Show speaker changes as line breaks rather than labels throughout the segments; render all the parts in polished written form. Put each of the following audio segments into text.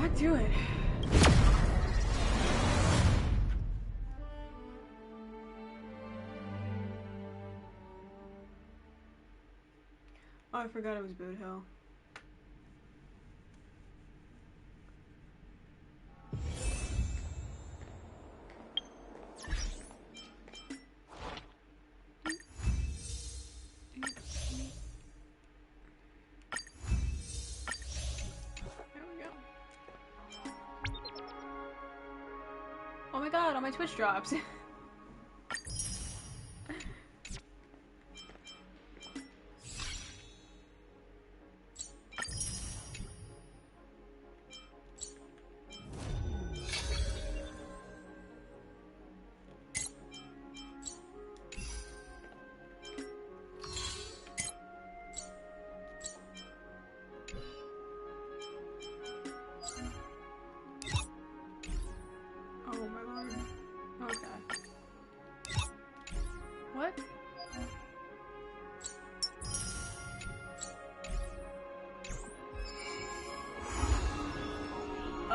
back to it. Oh, I forgot it was Boot Hill. Oh my god, all my Twitch drops.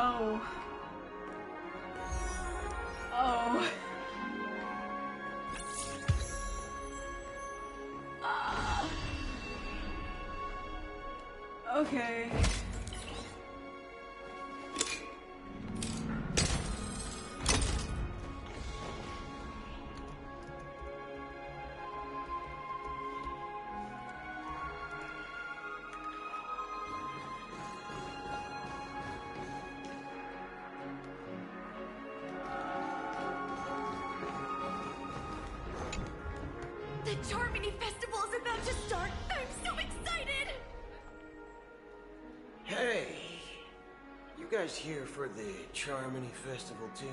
Oh. Oh. Okay.
The Charmony Festival is about to start! I'm so excited!
Hey! You guys here for the Charmony Festival too?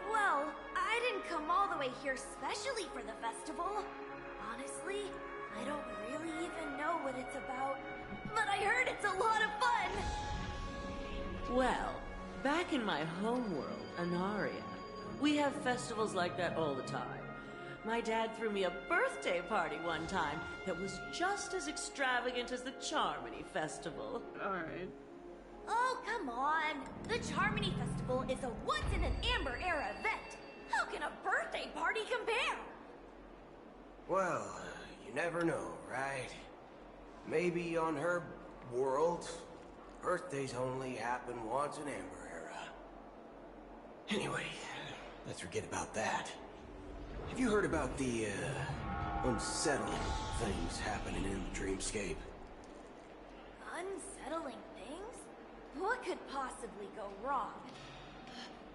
Well, I didn't come all the way here specially for the festival. Honestly, I don't really even know what it's about. But I heard it's a lot of fun!
Well, back in my homeworld, Anaria, we have festivals like that all the time. My dad threw me a birthday party one time that was just as extravagant as the Charmony Festival.
Alright.
Oh, come on! The Charmony Festival is a once-in-an-Amber Era event! How can a birthday party compare?
Well, you never know, right? Maybe on her world, birthdays only happen once in Amber Era. Anyway, let's forget about that. Have you heard about the, unsettling things happening in the dreamscape?
Unsettling things? What could possibly go wrong?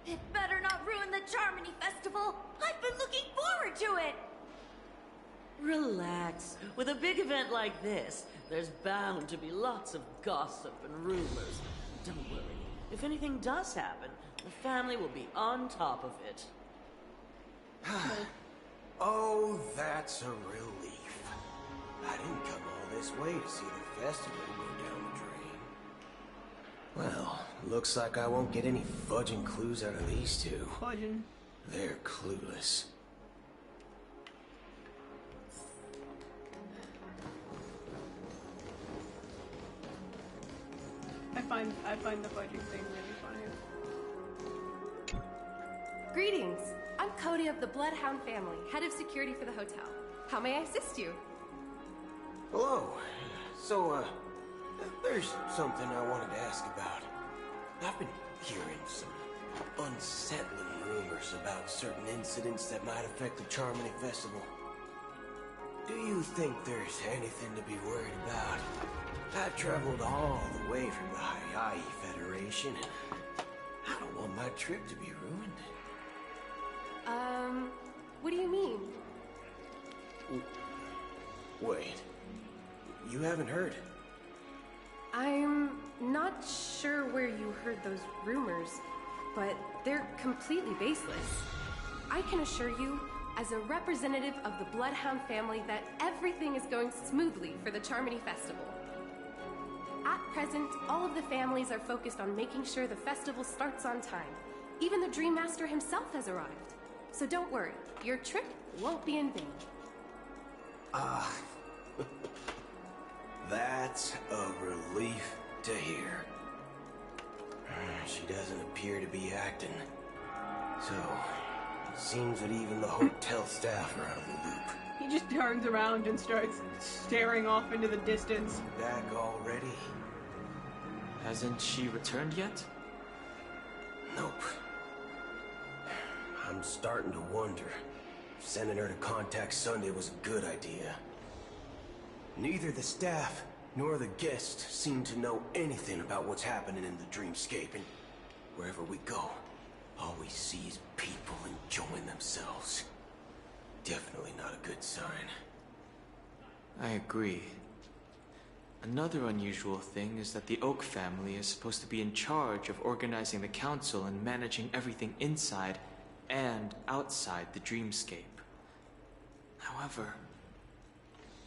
It better not ruin the Charmony Festival! I've been looking forward to it!
Relax. With a big event like this, there's bound to be lots of gossip and rumors. Don't worry. If anything does happen, the family will be on top of it.
Oh, that's a relief. I didn't come all this way to see the festival go down the drain. Well, looks like I won't get any fudging clues out of these two.
Fudging.
They're clueless.
I find the fudging thing really funny.
Greetings! I'm Cody of the Bloodhound family, head of security for the hotel. How may I assist you?
Hello. So, there's something I wanted to ask about. I've been hearing some unsettling rumors about certain incidents that might affect the Charmony Festival. Do you think there's anything to be worried about? I've traveled all the way from the Hayahi Federation, and I don't want my trip to be ruined.
What do you mean?
Wait. You haven't heard?
I'm not sure where you heard those rumors, but they're completely baseless. I can assure you, as a representative of the Bloodhound family, that everything is going smoothly for the Charmony Festival. At present, all of the families are focused on making sure the festival starts on time. Even the Dream Master himself has arrived. So don't worry, your trip won't be in vain.
That's a relief to hear. She doesn't appear to be acting. So, it seems that even the hotel staff are out of the loop.
He just turns around and starts staring off into the distance.
Back already?
Hasn't she returned yet?
Nope. I'm starting to wonder if sending her to contact Sunday was a good idea. Neither the staff nor the guests seem to know anything about what's happening in the dreamscape, and wherever we go, all we see is people enjoying themselves. Definitely not a good sign.
I agree. Another unusual thing is that the Oak family is supposed to be in charge of organizing the council and managing everything inside and outside the dreamscape. However,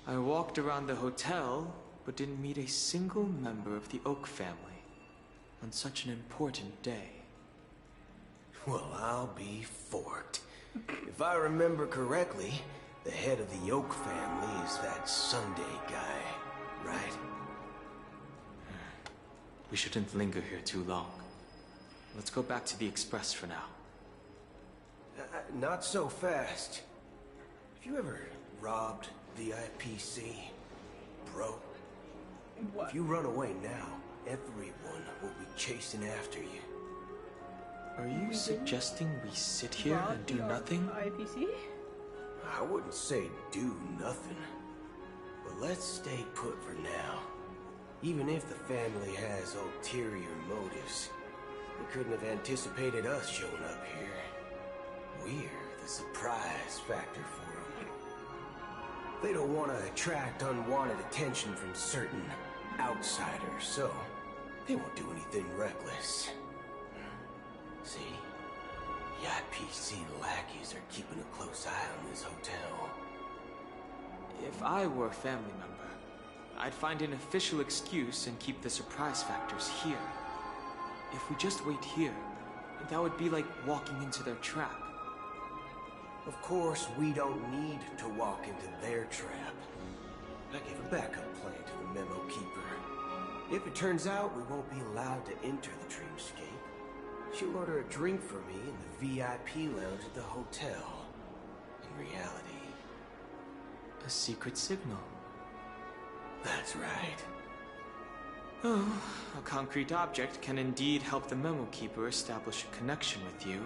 I walked around the hotel, but didn't meet a single member of the Oak family on such an important day.
Well, I'll be forked. If I remember correctly, the head of the Oak family is that Sunday guy, right?
We shouldn't linger here too long. Let's go back to the Express for now.
Not so fast. Have you ever robbed VIPC, bro?
What?
If you run away now, everyone will be chasing after you.
Are you suggesting we sit here and do nothing?
IPC?
I wouldn't say do nothing, but let's stay put for now. Even if the family has ulterior motives, they couldn't have anticipated us showing up here. We're the surprise factor for them. They don't want to attract unwanted attention from certain outsiders, so they won't do anything reckless. See? The IPC lackeys are keeping a close eye on this hotel.
If I were a family member, I'd find an official excuse and keep the surprise factors here. If we just wait here, that would be like walking into their trap.
Of course, we don't need to walk into their trap. I gave a backup plan to the memo keeper. If it turns out we won't be allowed to enter the dreamscape, she'll order a drink for me in the VIP lounge at the hotel. In reality,
A secret signal.
that's right.
Oh, a concrete object can indeed help the memo keeper establish a connection with you.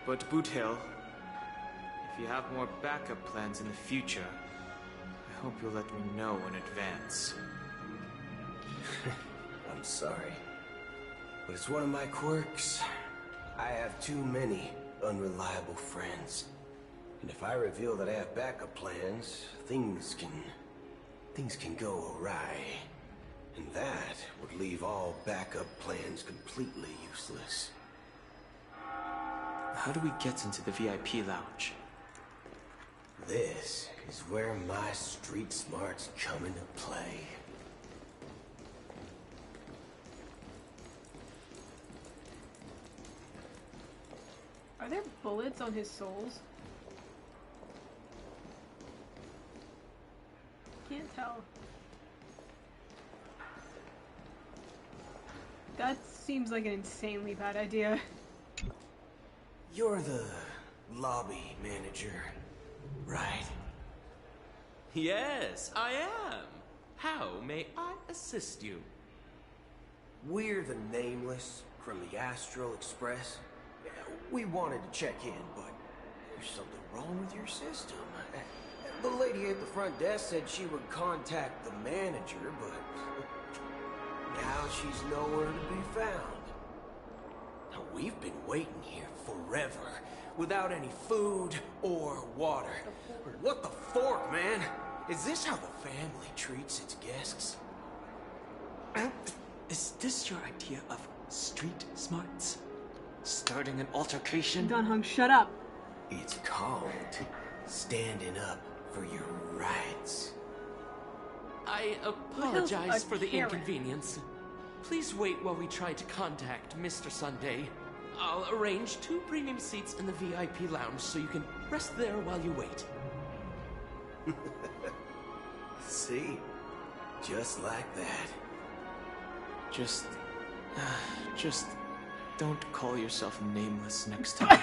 But Boot Hill, if you have more backup plans in the future, I hope you'll let me know in advance.
I'm sorry, but it's one of my quirks. I have too many unreliable friends. And if I reveal that I have backup plans, things can go awry. And that would leave all backup plans completely useless.
How do we get into the VIP lounge?
This is where my street smarts come into play.
Are there bullets on his soles? Can't tell. That seems like an insanely bad idea.
You're the lobby manager, right?
Yes, I am. How may I assist you?
We're the Nameless from the Astral Express. We wanted to check in, but there's something wrong with your system. The lady at the front desk said she would contact the manager, but now she's nowhere to be found. Now, we've been waiting here forever, without any food or water. What the fork, man? Is this how the family treats its guests?
Is this your idea of street smarts? Starting an altercation?
Dunhung, shut up.
It's called standing up for your rights.
I
hell's
apologize
a
for the
Karen?
inconvenience. Please wait while we try to contact Mr. Sunday. I'll arrange 2 premium seats in the VIP lounge so you can rest there while you wait.
See? Just like that.
Just Just don't call yourself nameless next time.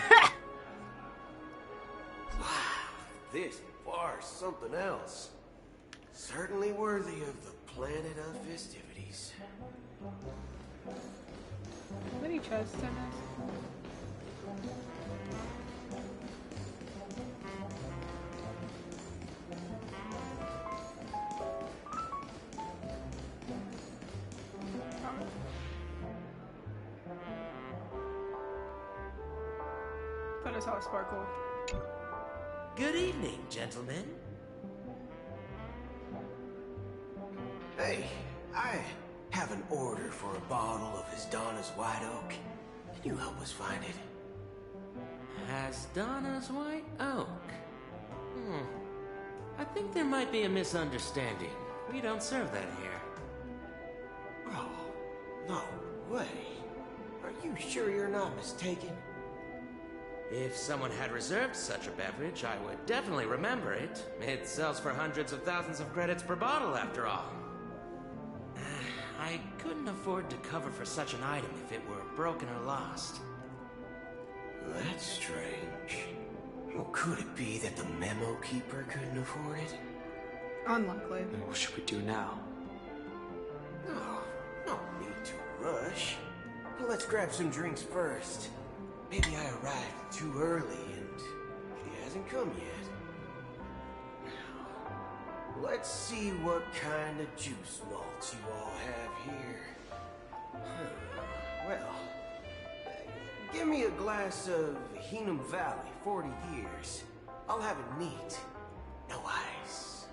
Wow, this bar's something else. Certainly worthy of the planet of festivities.
How many chests in this? Thought I saw a sparkle.
Good evening, gentlemen.
Hey, I have an order for a bottle of Hasdana's White Oak. Can you help us find it?
Hasdana's White Oak. I think there might be a misunderstanding. We don't serve that here.
Oh, no way. Are you sure you're not mistaken?
If someone had reserved such a beverage, I would definitely remember it. It sells for hundreds of thousands of credits per bottle, after all. I couldn't afford to cover for such an item if it were broken or lost.
That's strange. Well, could it be that the memo keeper couldn't afford it?
Unlikely.
Then what should we do now?
No need to rush. But let's grab some drinks first. Maybe I arrived too early and she hasn't come yet. Now, let's see what kind of juice malts you all have here. Well, give me a glass of Heenum Valley, 40 years. I'll have it neat. No ice.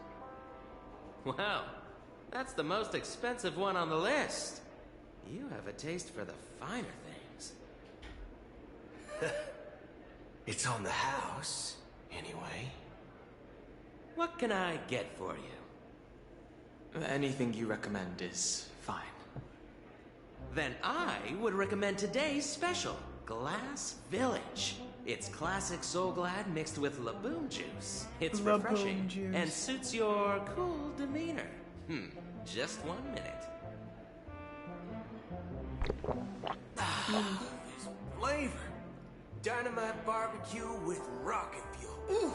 Wow, that's the most expensive one on the list. You have a taste for the finer things.
It's on the house, anyway.
What can I get for you?
Anything you recommend is fine.
Then I would recommend today's special, Glass Village. It's classic Soul Glad mixed with Laboon juice. It's
Laboon
refreshing
juice.
and suits your cool demeanor. Just 1 minute.
This flavor. Dynamite barbecue with rocket fuel. Ooh,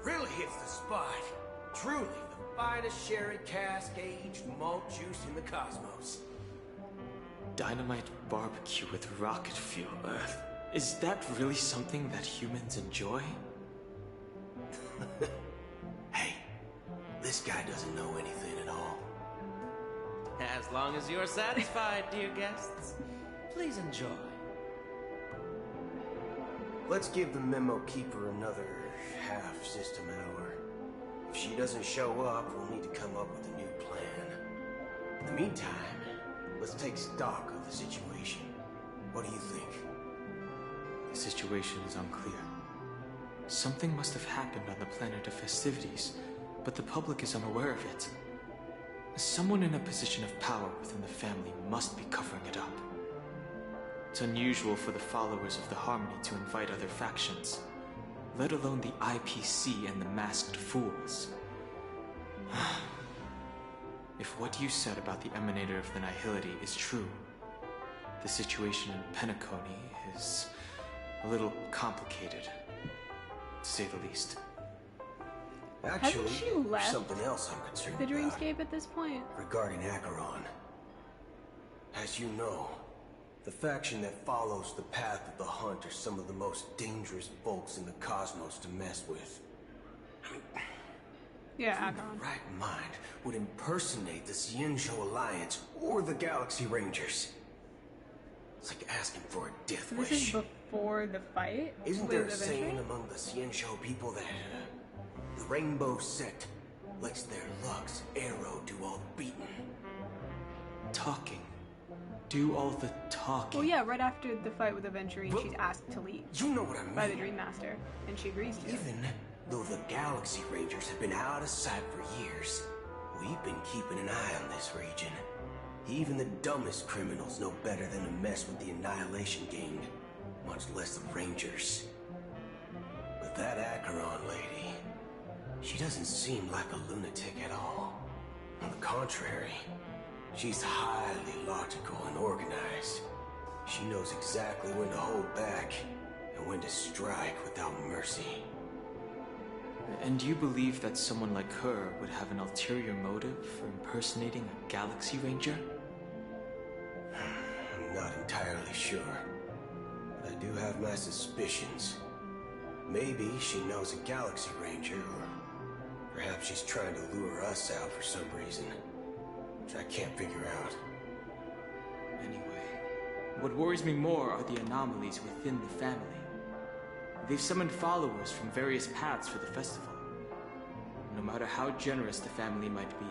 really hits the spot. Truly the finest sherry cask-aged malt juice in the cosmos.
Dynamite barbecue with rocket fuel. Is that really something that humans enjoy?
Hey, this guy doesn't know anything at all.
As long as you're satisfied, dear guests, please enjoy.
Let's give the memo keeper another half system hour. If she doesn't show up, we'll need to come up with a new plan. In the meantime, let's take stock of the situation. What do you think?
The situation is unclear. Something must have happened on the planet of festivities, but the public is unaware of it. Someone in a position of power within the family must be covering it up. It's unusual for the followers of the Harmony to invite other factions, let alone the IPC and the Masked Fools. If what you said about the Emanator of the Nihility is true, the situation in Penacony is a little complicated, to say the least.
Actually,
Hasn't she
there's
left
something else I'm concerned
the
about
dreamscape at this point?
regarding Acheron. As you know, the faction that follows the path of the Hunt are some of the most dangerous folks in the cosmos to mess with. I mean,
Yeah,
who in
Acheron.
their right mind would impersonate the Xianzhou Alliance or the Galaxy Rangers? It's like asking for a death
So this is
wish.
before the fight?
Isn't
with
there a
Avengers?
saying among the Xianzhou people that the Rainbow Sect lets their Lux arrow do all the beating?
Talking. Do all the talking.
Well, yeah, right after the fight with Aventurine,
But-
she's asked to leave
You know what I mean.
by the Dream Master, and she agrees to.
Even though the Galaxy Rangers have been out of sight for years, we've been keeping an eye on this region. Even the dumbest criminals know better than to mess with the Annihilation Gang, much less the Rangers. But that Acheron lady, she doesn't seem like a lunatic at all. On the contrary, She's highly logical and organized. She knows exactly when to hold back and when to strike without mercy.
And you believe that someone like her would have an ulterior motive for impersonating a Galaxy Ranger?
I'm not entirely sure, but I do have my suspicions. Maybe she knows a Galaxy Ranger, or perhaps she's trying to lure us out for some reason, which I can't figure out.
Anyway, what worries me more are the anomalies within the family. They've summoned followers from various paths for the festival. No matter how generous the family might be,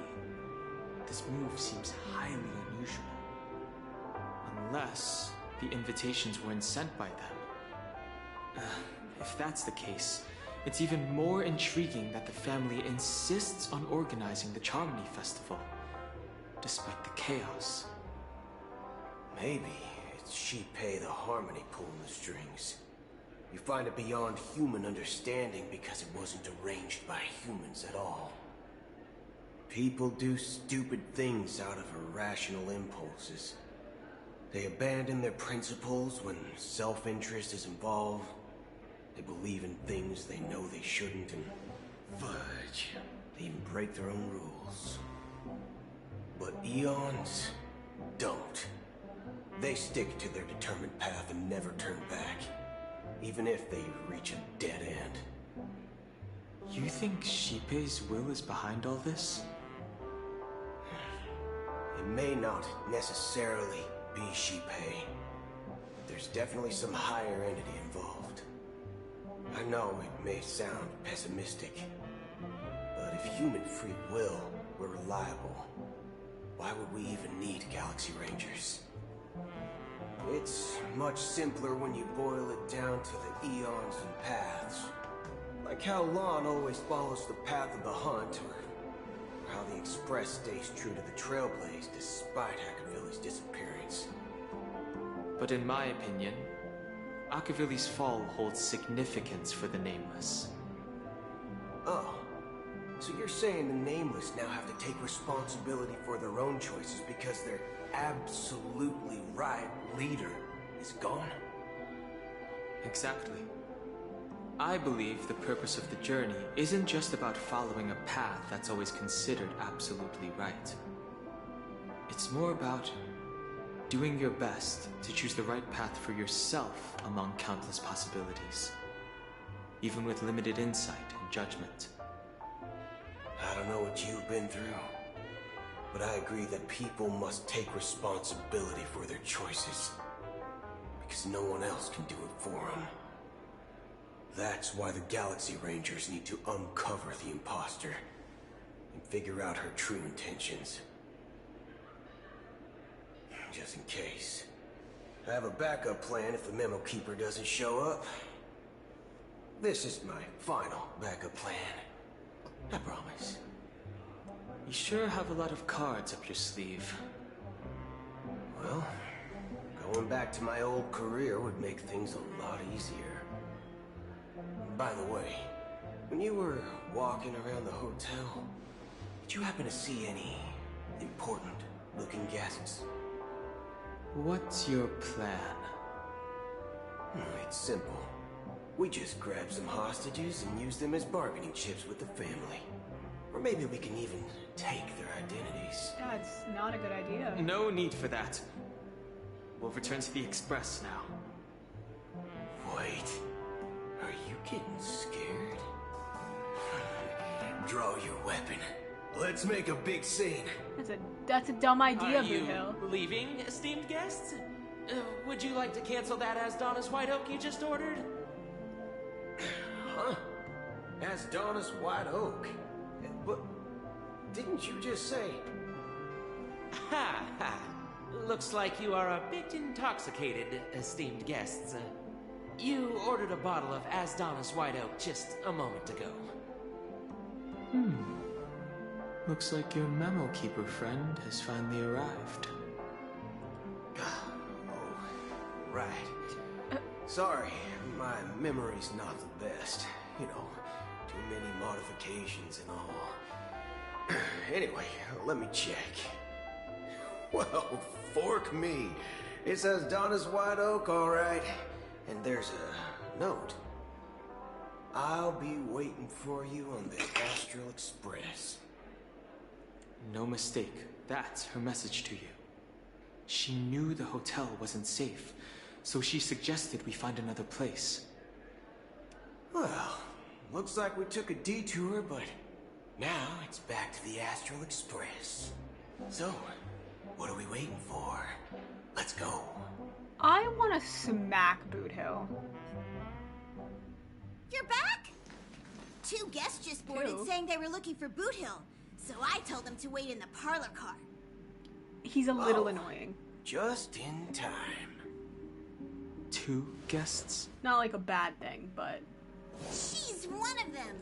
this move seems highly unusual. Unless the invitations weren't sent by them. If that's the case, it's even more intriguing that the family insists on organizing the Charmony Festival, despite the chaos.
Maybe it's Shipei the Harmony pulling the strings. You find it beyond human understanding because it wasn't arranged by humans at all. People do stupid things out of irrational impulses. They abandon their principles when self-interest is involved. They believe in things they know they shouldn't, and fudge, they even break their own rules. But Eons don't. They stick to their determined path and never turn back, even if they reach a dead end.
You think Shipei's will is behind all this?
It may not necessarily be Shipei. There's definitely some higher entity involved. I know it may sound pessimistic, but if human free will were reliable, why would we even need Galaxy Rangers? It's much simpler when you boil it down to the eons and paths. Like how Lon always follows the path of the hunt, or how the Express stays true to the Trailblaze despite Akavilli's disappearance.
But in my opinion, Akavilli's fall holds significance for the Nameless.
Oh, so you're saying the Nameless now have to take responsibility for their own choices because their absolutely right leader is gone?
Exactly. I believe the purpose of the journey isn't just about following a path that's always considered absolutely right. It's more about doing your best to choose the right path for yourself among countless possibilities, even with limited insight and judgment.
I don't know what you've been through, but I agree that people must take responsibility for their choices, because no one else can do it for them. That's why the Galaxy Rangers need to uncover the imposter and figure out her true intentions. Just in case. I have a backup plan if the Memo Keeper doesn't show up. This is my final backup plan. I promise.
You sure have a lot of cards up your sleeve.
Well, going back to my old career would make things a lot easier. By the way, when you were walking around the hotel, did you happen to see any important-looking guests?
What's your plan?
It's simple. We just grab some hostages and use them as bargaining chips with the family. Or maybe we can even take their identities.
That's not a good idea.
No need for that. We'll return to the Express now.
Wait. Are you getting scared? Draw your weapon. Let's make a big scene.
That's a dumb idea,
Are you
Blue Hill.
leaving, esteemed guests? Would you like to cancel that Asdonis White Oak you just ordered?
Huh? Asdonis White Oak? But didn't you just say...
Ha ha! Looks like you are a bit intoxicated, esteemed guests. You ordered a bottle of Asdonis White Oak just a moment ago.
Looks like your Memo Keeper friend has finally arrived.
Oh, right. Sorry, my memory's not the best. You know, too many modifications and all. Anyway, let me check. Well, fork me. It says Donna's White Oak, all right. And there's a note. I'll be waiting for you on the Astral Express.
No mistake. That's her message to you. She knew the hotel wasn't safe, so she suggested we find another place.
Well, looks like we took a detour, but now it's back to the Astral Express. So, what are we waiting for? Let's go.
I want to smack Boot Hill.
You're back? Two guests just boarded
Who?
saying they were looking for Boot Hill, so I told them to wait in the parlor car.
He's a little
Oh.
annoying.
Just in time.
2 guests?
Not like a bad thing, but
She's one of them.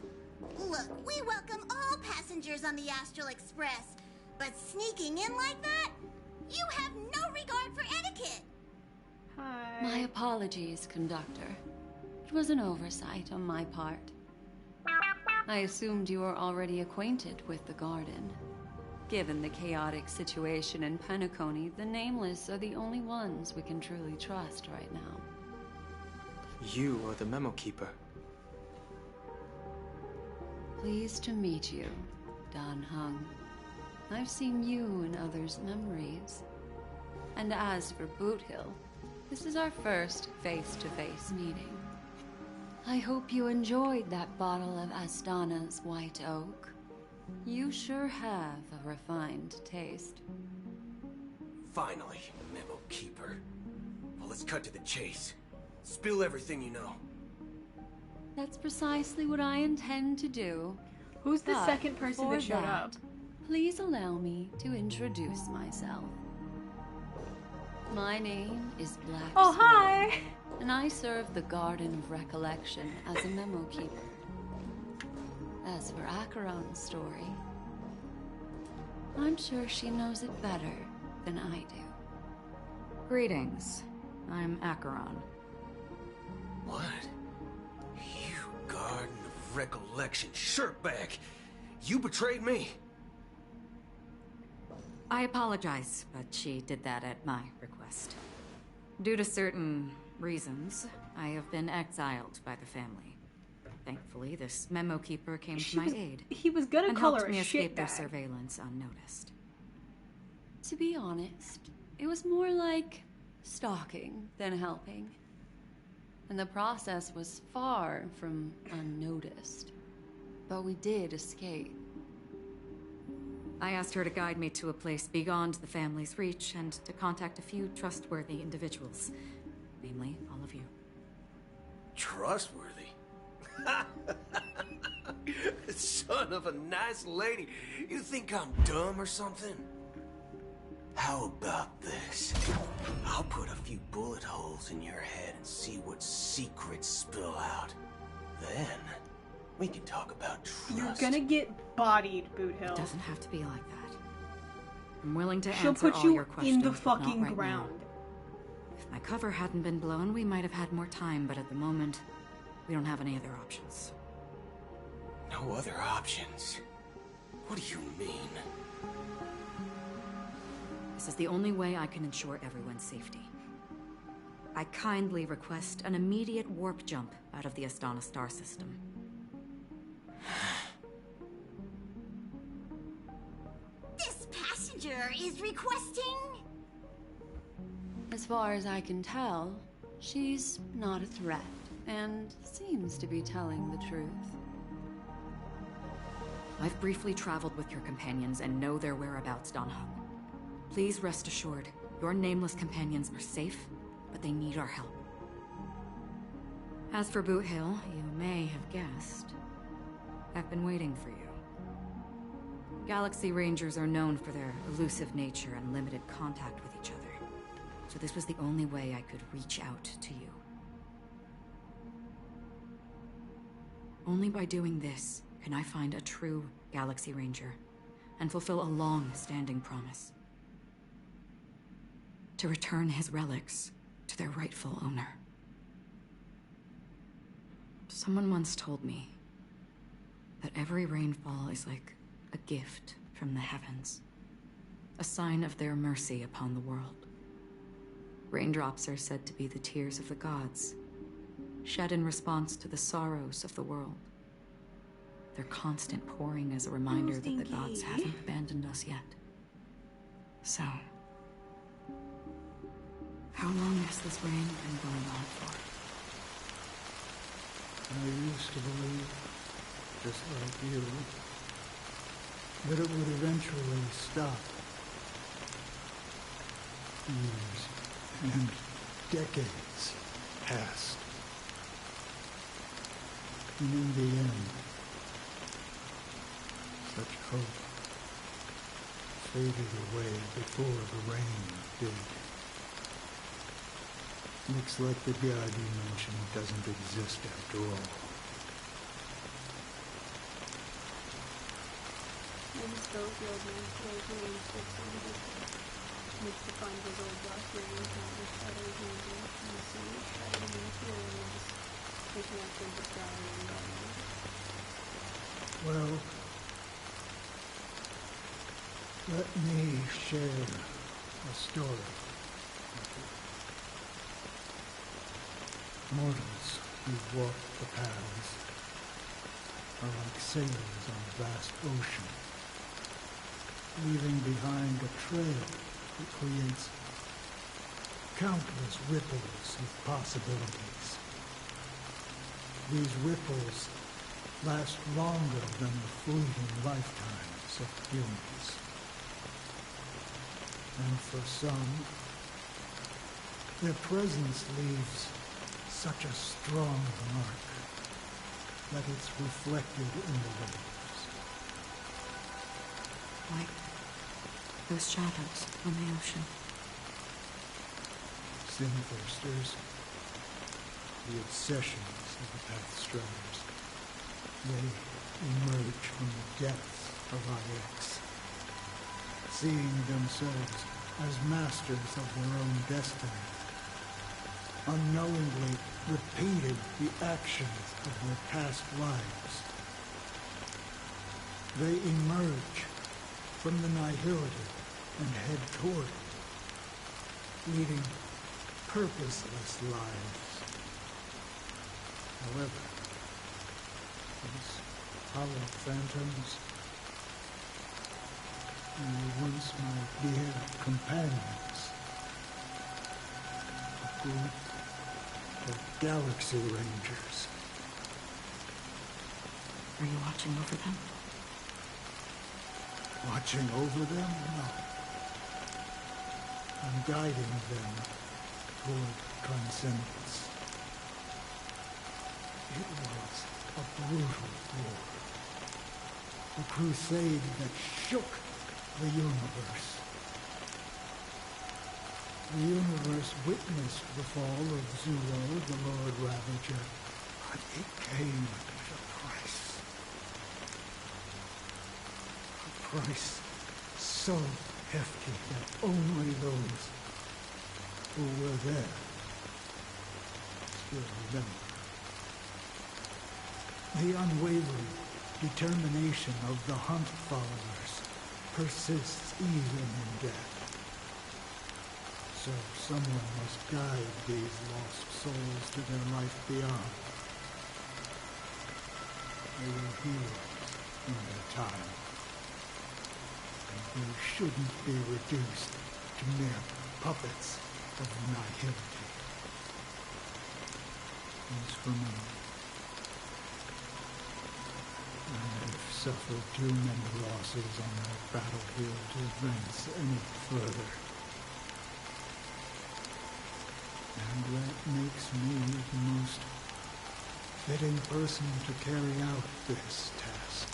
Look, we welcome all passengers on the Astral Express, but sneaking in like that? You have no regard for etiquette.
hi.
My apologies, conductor. It was an oversight on my part. I assumed you were already acquainted with the garden. Given the chaotic situation in Penacony, the Nameless are the only ones we can truly trust right now.
You are the memo keeper.
Pleased to meet you, Dan Heng. I've seen you in others' memories. And as for Boot Hill, this is our first face-to-face meeting. I hope you enjoyed that bottle of Astana's White Oak. You sure have a refined taste.
Finally, Memo Keeper. Well, let's cut to the chase. Spill everything you know.
That's precisely what I intend to do.
Who's the
But
second person
for
that showed
that,
up?
Please allow me to introduce myself. My name is Black
Oh,
Swan,
hi!
and I serve the Garden of Recollection as a memo keeper. As for Acheron's story, I'm sure she knows it better than I do.
Greetings. I'm Acheron.
What? You Garden of Recollection shirtbag! You betrayed me!
I apologize, but she did that at my request. Due to certain reasons, I have been exiled by the family. Thankfully, this memo keeper came to my aid
He was gonna
and
call
helped
her
me
a
escape their
shitbag.
surveillance unnoticed.
To be honest, it was more like stalking than helping. And the process was far from unnoticed. But we did escape.
I asked her to guide me to a place beyond the family's reach and to contact a few trustworthy individuals, namely all of you.
Trustworthy? Son of a nice lady. You think I'm dumb or something? How about this? I'll put a few bullet holes in your head and see what secrets spill out. Then, we can talk about trust.
You're gonna get bodied, Boot Hill.
It doesn't have to be like that. I'm willing to
She'll
answer
put
all
you
your questions,
in the
but not
fucking
right now.
ground.
If my cover hadn't been blown, we might have had more time, but at the moment, we don't have any other options.
No other options? What do you mean?
This is the only way I can ensure everyone's safety. I kindly request an immediate warp jump out of the Astana star system.
This passenger is requesting...
As far as I can tell, she's not a threat, and seems to be telling the truth.
I've briefly traveled with your companions and know their whereabouts, Dan Heng. Please rest assured, your nameless companions are safe, but they need our help. As for Boot Hill, you may have guessed. I've been waiting for you. Galaxy Rangers are known for their elusive nature and limited contact with each other. So this was the only way I could reach out to you. Only by doing this can I find a true Galaxy Ranger and fulfill a long-standing promise. To return his relics to their rightful owner. Someone once told me that every rainfall is like a gift from the heavens. a sign of their mercy upon the world. Raindrops are said to be the tears of the gods, shed in response to the sorrows of the world. Their constant pouring is a reminder that the gods haven't abandoned us yet. So, how long has this rain been going on for?
I used to believe, just like you, that it would eventually stop. Years and decades passed. And in the end, such hope faded away before the rain did. Looks like the god you mentioned doesn't exist after all.
Maybe Schofield meant those who use this on the distance. Needs to find those old black rings and the shadows moving in the sea, shining and feeling and just taking up with the sky and going.
Well, let me share a story with you. Mortals who walk the paths are like sailors on a vast ocean, leaving behind a trail that creates countless ripples of possibilities. These ripples last longer than the fleeting lifetimes of humans. And for some, their presence leaves such a strong mark that it's reflected in the waves.
Like those shadows on the ocean.
Sinthirsters, the obsessions of the Pathstriders, they emerge from the depths of IX, seeing themselves as masters of their own destiny, unknowingly repeated the actions of their past lives. They emerge from the nihility and head toward it, leading purposeless lives. However, these hollow phantoms, they were once my dear companions, a group of Galaxy Rangers.
Are you watching over them?
Watching over them? No. I'm guiding them toward transcendence. It was a brutal war. A crusade that shook the universe. The universe witnessed the fall of Zulo, the Lord Ravager, but it came at a price. A price so hefty that only those who were there still remember. The unwavering determination of the Hunt followers persists even in death. So someone must guide these lost souls to their life beyond. They were heroes in their time. And they shouldn't be reduced to mere puppets of nihility. As for me, I've suffered too many losses on that battlefield to advance any further. And that makes me the most fitting person to carry out this task.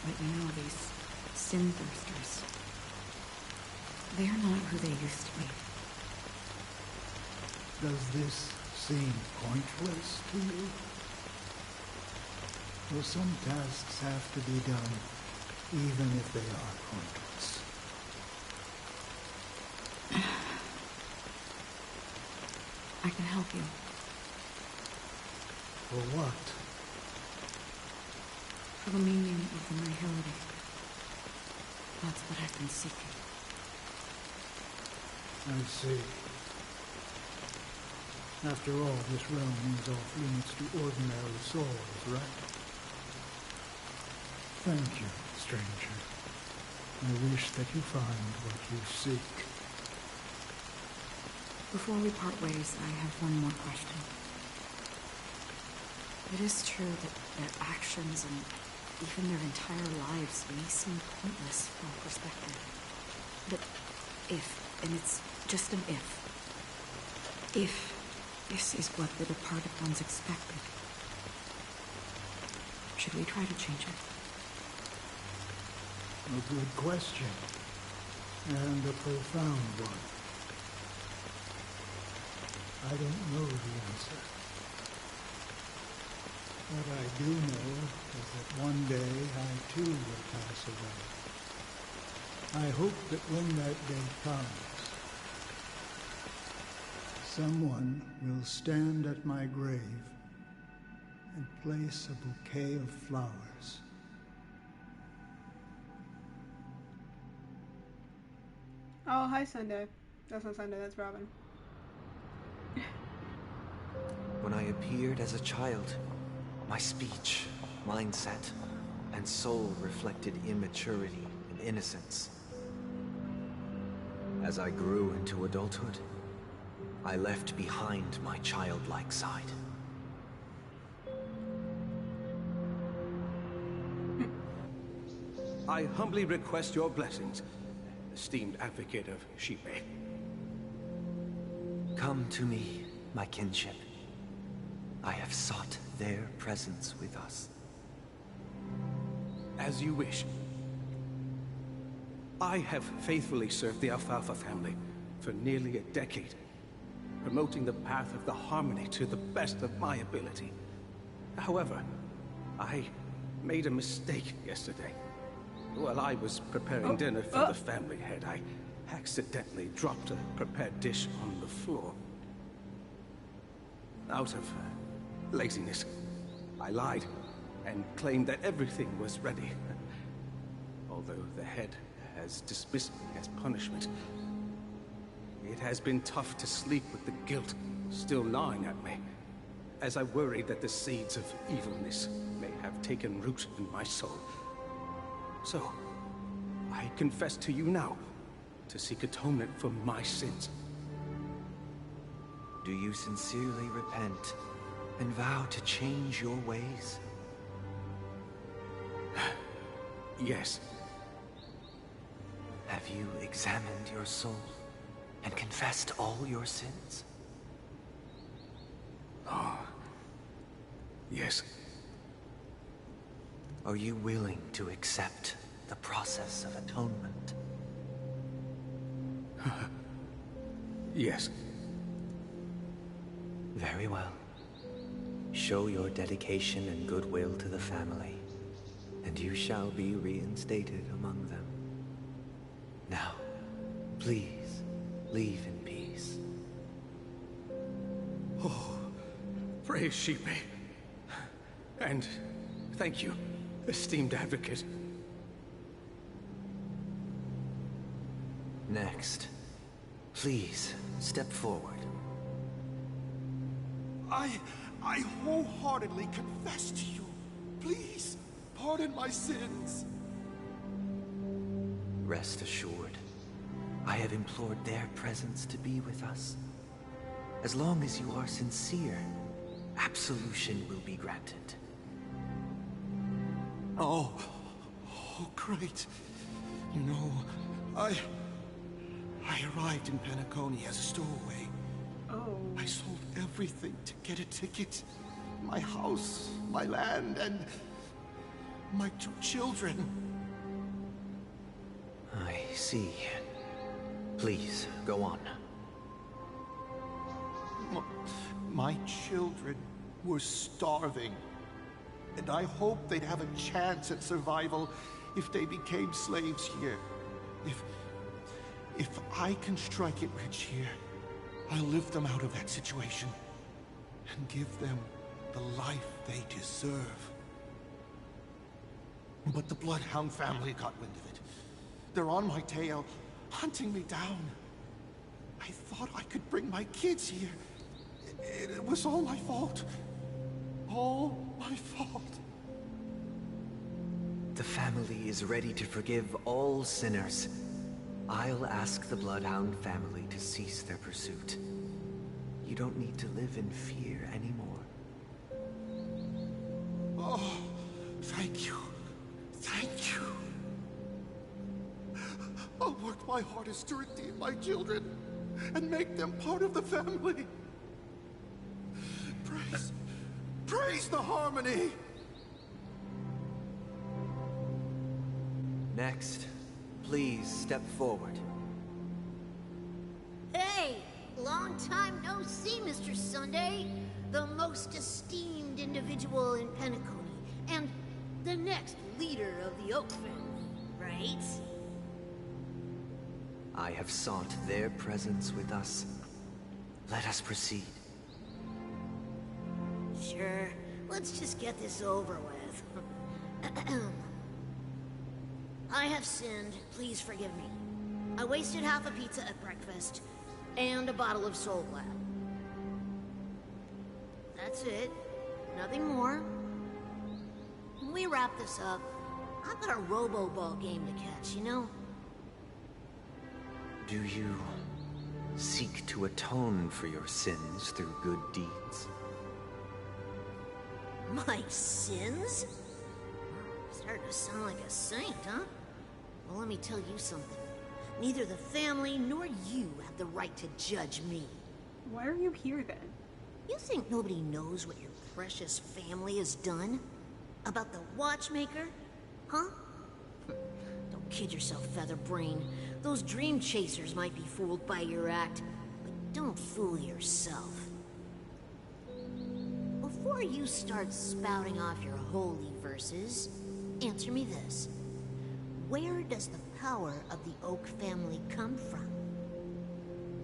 But you know, these Sinthirsters, they're not who they used to be.
Does this seem pointless to you? Well, some tasks have to be done, even if they are pointless.
I can help you.
For what?
For the meaning of the nihility. That's what I've been seeking.
I see. After all, this realm is off limits to ordinary souls, right? Thank you, stranger. I wish that you find what you seek.
Before we part ways, I have one more question. It is true that their actions and even their entire lives may seem pointless from perspective. But if, and it's just an if this is what the departed ones expected, should we try to change it?
A good question. And a profound one. I don't know the answer. What I do know is that one day I too will pass away. I hope that when that day comes, someone will stand at my grave and place a bouquet of flowers.
Oh, hi, Sunday. That's not Sunday, that's Robin.
When I appeared as a child, my speech, mindset, and soul reflected immaturity and innocence. As I grew into adulthood, I left behind my childlike side.
I humbly request your blessings, esteemed advocate of Xipe.
Come to me, my kinship. I have sought their presence with us.
As you wish. I have faithfully served the Alfalfa family for nearly a decade, promoting the path of the harmony to the best of my ability. However, I made a mistake yesterday. While I was preparing dinner for the family head, I accidentally dropped a prepared dish on the floor. Out of laziness, I lied and claimed that everything was ready. Although the head has dismissed me as punishment, it has been tough to sleep with the guilt still gnawing at me, as I worried that the seeds of evilness may have taken root in my soul. So, I confess to you now, to seek atonement for my sins.
Do you sincerely repent and vow to change your ways?
Yes.
Have you examined your soul and confessed all your sins?
Oh, yes.
Are you willing to accept the process of atonement?
Yes.
Very well. Show your dedication and goodwill to the family, and you shall be reinstated among them. Now, please, leave in peace.
Oh, praise Xipe. And thank you, esteemed advocate.
Next, please step forward.
I wholeheartedly confess to you. Please, pardon my sins.
Rest assured, I have implored their presence to be with us. As long as you are sincere, absolution will be granted.
Oh, great. You know, I arrived in Penacony as a stowaway.
Oh.
I sold everything to get a ticket. My house, my land, and my 2 children.
I see. Please, go on.
My children were starving, and I hoped they'd have a chance at survival if they became slaves here. If I can strike it rich here, I'll lift them out of that situation and give them the life they deserve. But the Bloodhound family got wind of it. They're on my tail, hunting me down. I thought I could bring my kids here. It was all my fault. All my fault.
The family is ready to forgive all sinners. I'll ask the Bloodhound family to cease their pursuit. You don't need to live in fear anymore.
Oh, thank you. Thank you. I'll work my hardest to redeem my children and make them part of the family. Praise the Harmony!
Next, please step forward.
Hey! Long time no see, Mr. Sunday. The most esteemed individual in Penacony, and the next leader of the Oak family, right?
I have sought their presence with us. Let us proceed.
Sure. Let's just get this over with. I have sinned. Please forgive me. I wasted half a pizza at breakfast, and a bottle of Soul Glad. That's it. Nothing more. When we wrap this up, I've got a Robo-Ball game to catch, you know?
Do you seek to atone for your sins through good deeds?
My sins? Starting to sound like a saint, huh? Well, let me tell you something. Neither the family nor you have the right to judge me.
Why are you here then?
You think nobody knows what your precious family has done? About the watchmaker? Huh? Don't kid yourself, Featherbrain. Those dream chasers might be fooled by your act, but don't fool yourself. Before you start spouting off your holy verses, answer me this. Where does the power of the Oak family come from?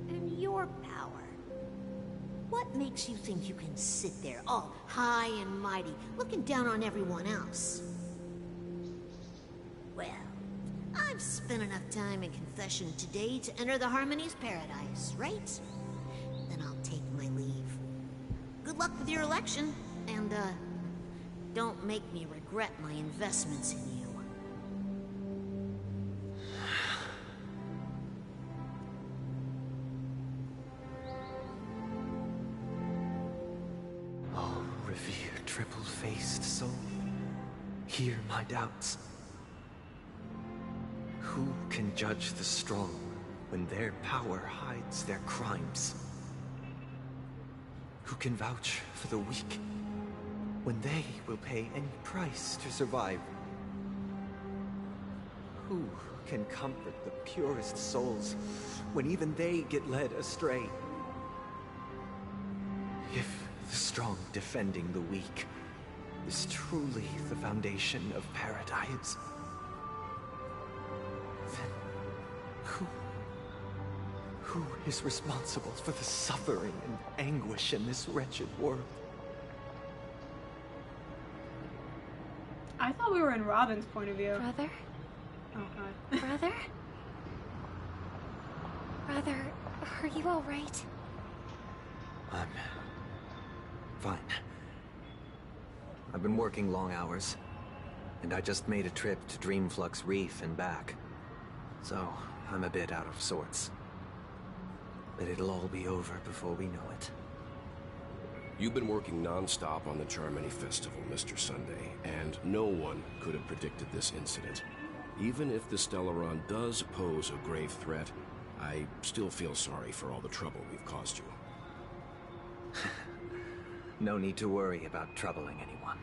And your power? What makes you think you can sit there, all high and mighty, looking down on everyone else? Well, I've spent enough time in confession today to enter the Harmony's paradise, right? Then I'll take my leave. Good luck with your election, and, don't make me regret my investments in you.
Oh, revered triple-faced soul, hear my doubts. Who can judge the strong when their power hides their crimes? Who can vouch for the weak when they will pay any price to survive? Who can comfort the purest souls when even they get led astray? If the strong defending the weak is truly the foundation of paradise, then who is responsible for the suffering and anguish in this wretched world?
I thought we were in Robin's point of view.
Brother?
Oh, God.
Brother? Brother, are you alright?
I'm fine. I've been working long hours, and I just made a trip to Dreamflux Reef and back. So, I'm a bit out of sorts. But it'll all be over before we know it.
You've been working non-stop on the Charmony Festival, Mr. Sunday, and no one could have predicted this incident. Even if the Stellaron does pose a grave threat, I still feel sorry for all the trouble we've caused you.
No need to worry about troubling anyone.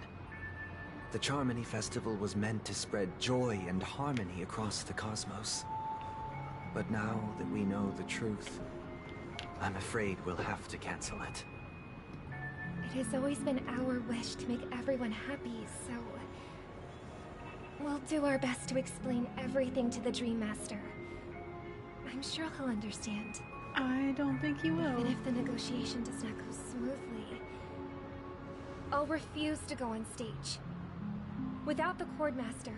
The Charmony Festival was meant to spread joy and harmony across the cosmos. But now that we know the truth, I'm afraid we'll have to cancel it.
It has always been our wish to make everyone happy, so... we'll do our best to explain everything to the Dream Master. I'm sure he'll understand.
I don't think he will.
Even if the negotiation does not go smoothly. I'll refuse to go on stage. Without the Chord Master,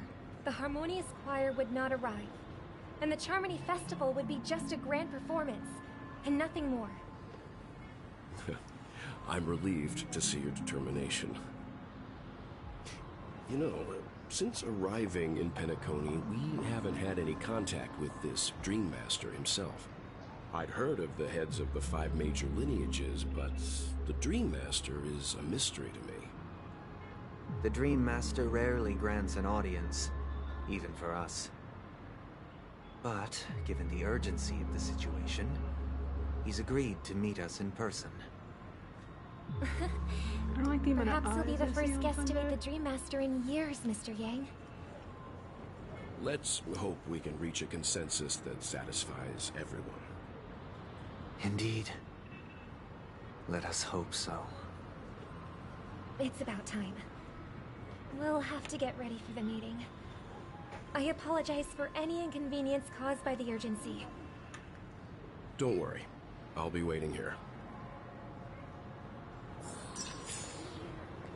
the Harmonious Choir would not arrive. and the Charmony Festival would be just a grand performance, and nothing more.
I'm relieved to see your determination. You know, since arriving in Penacony, we haven't had any contact with this Dream Master himself. I'd heard of the heads of the 5 major lineages, but the Dream Master is a mystery to me.
The Dream Master rarely grants an audience, even for us. But, given the urgency of the situation, he's agreed to meet us in person.
Perhaps you'll be the first guest to meet the Dream Master in years, Mr. Yang.
Let's hope we can reach a consensus that satisfies everyone.
Indeed. Let us hope so.
It's about time. We'll have to get ready for the meeting. I apologize for any inconvenience caused by the urgency.
Don't worry. I'll be waiting here.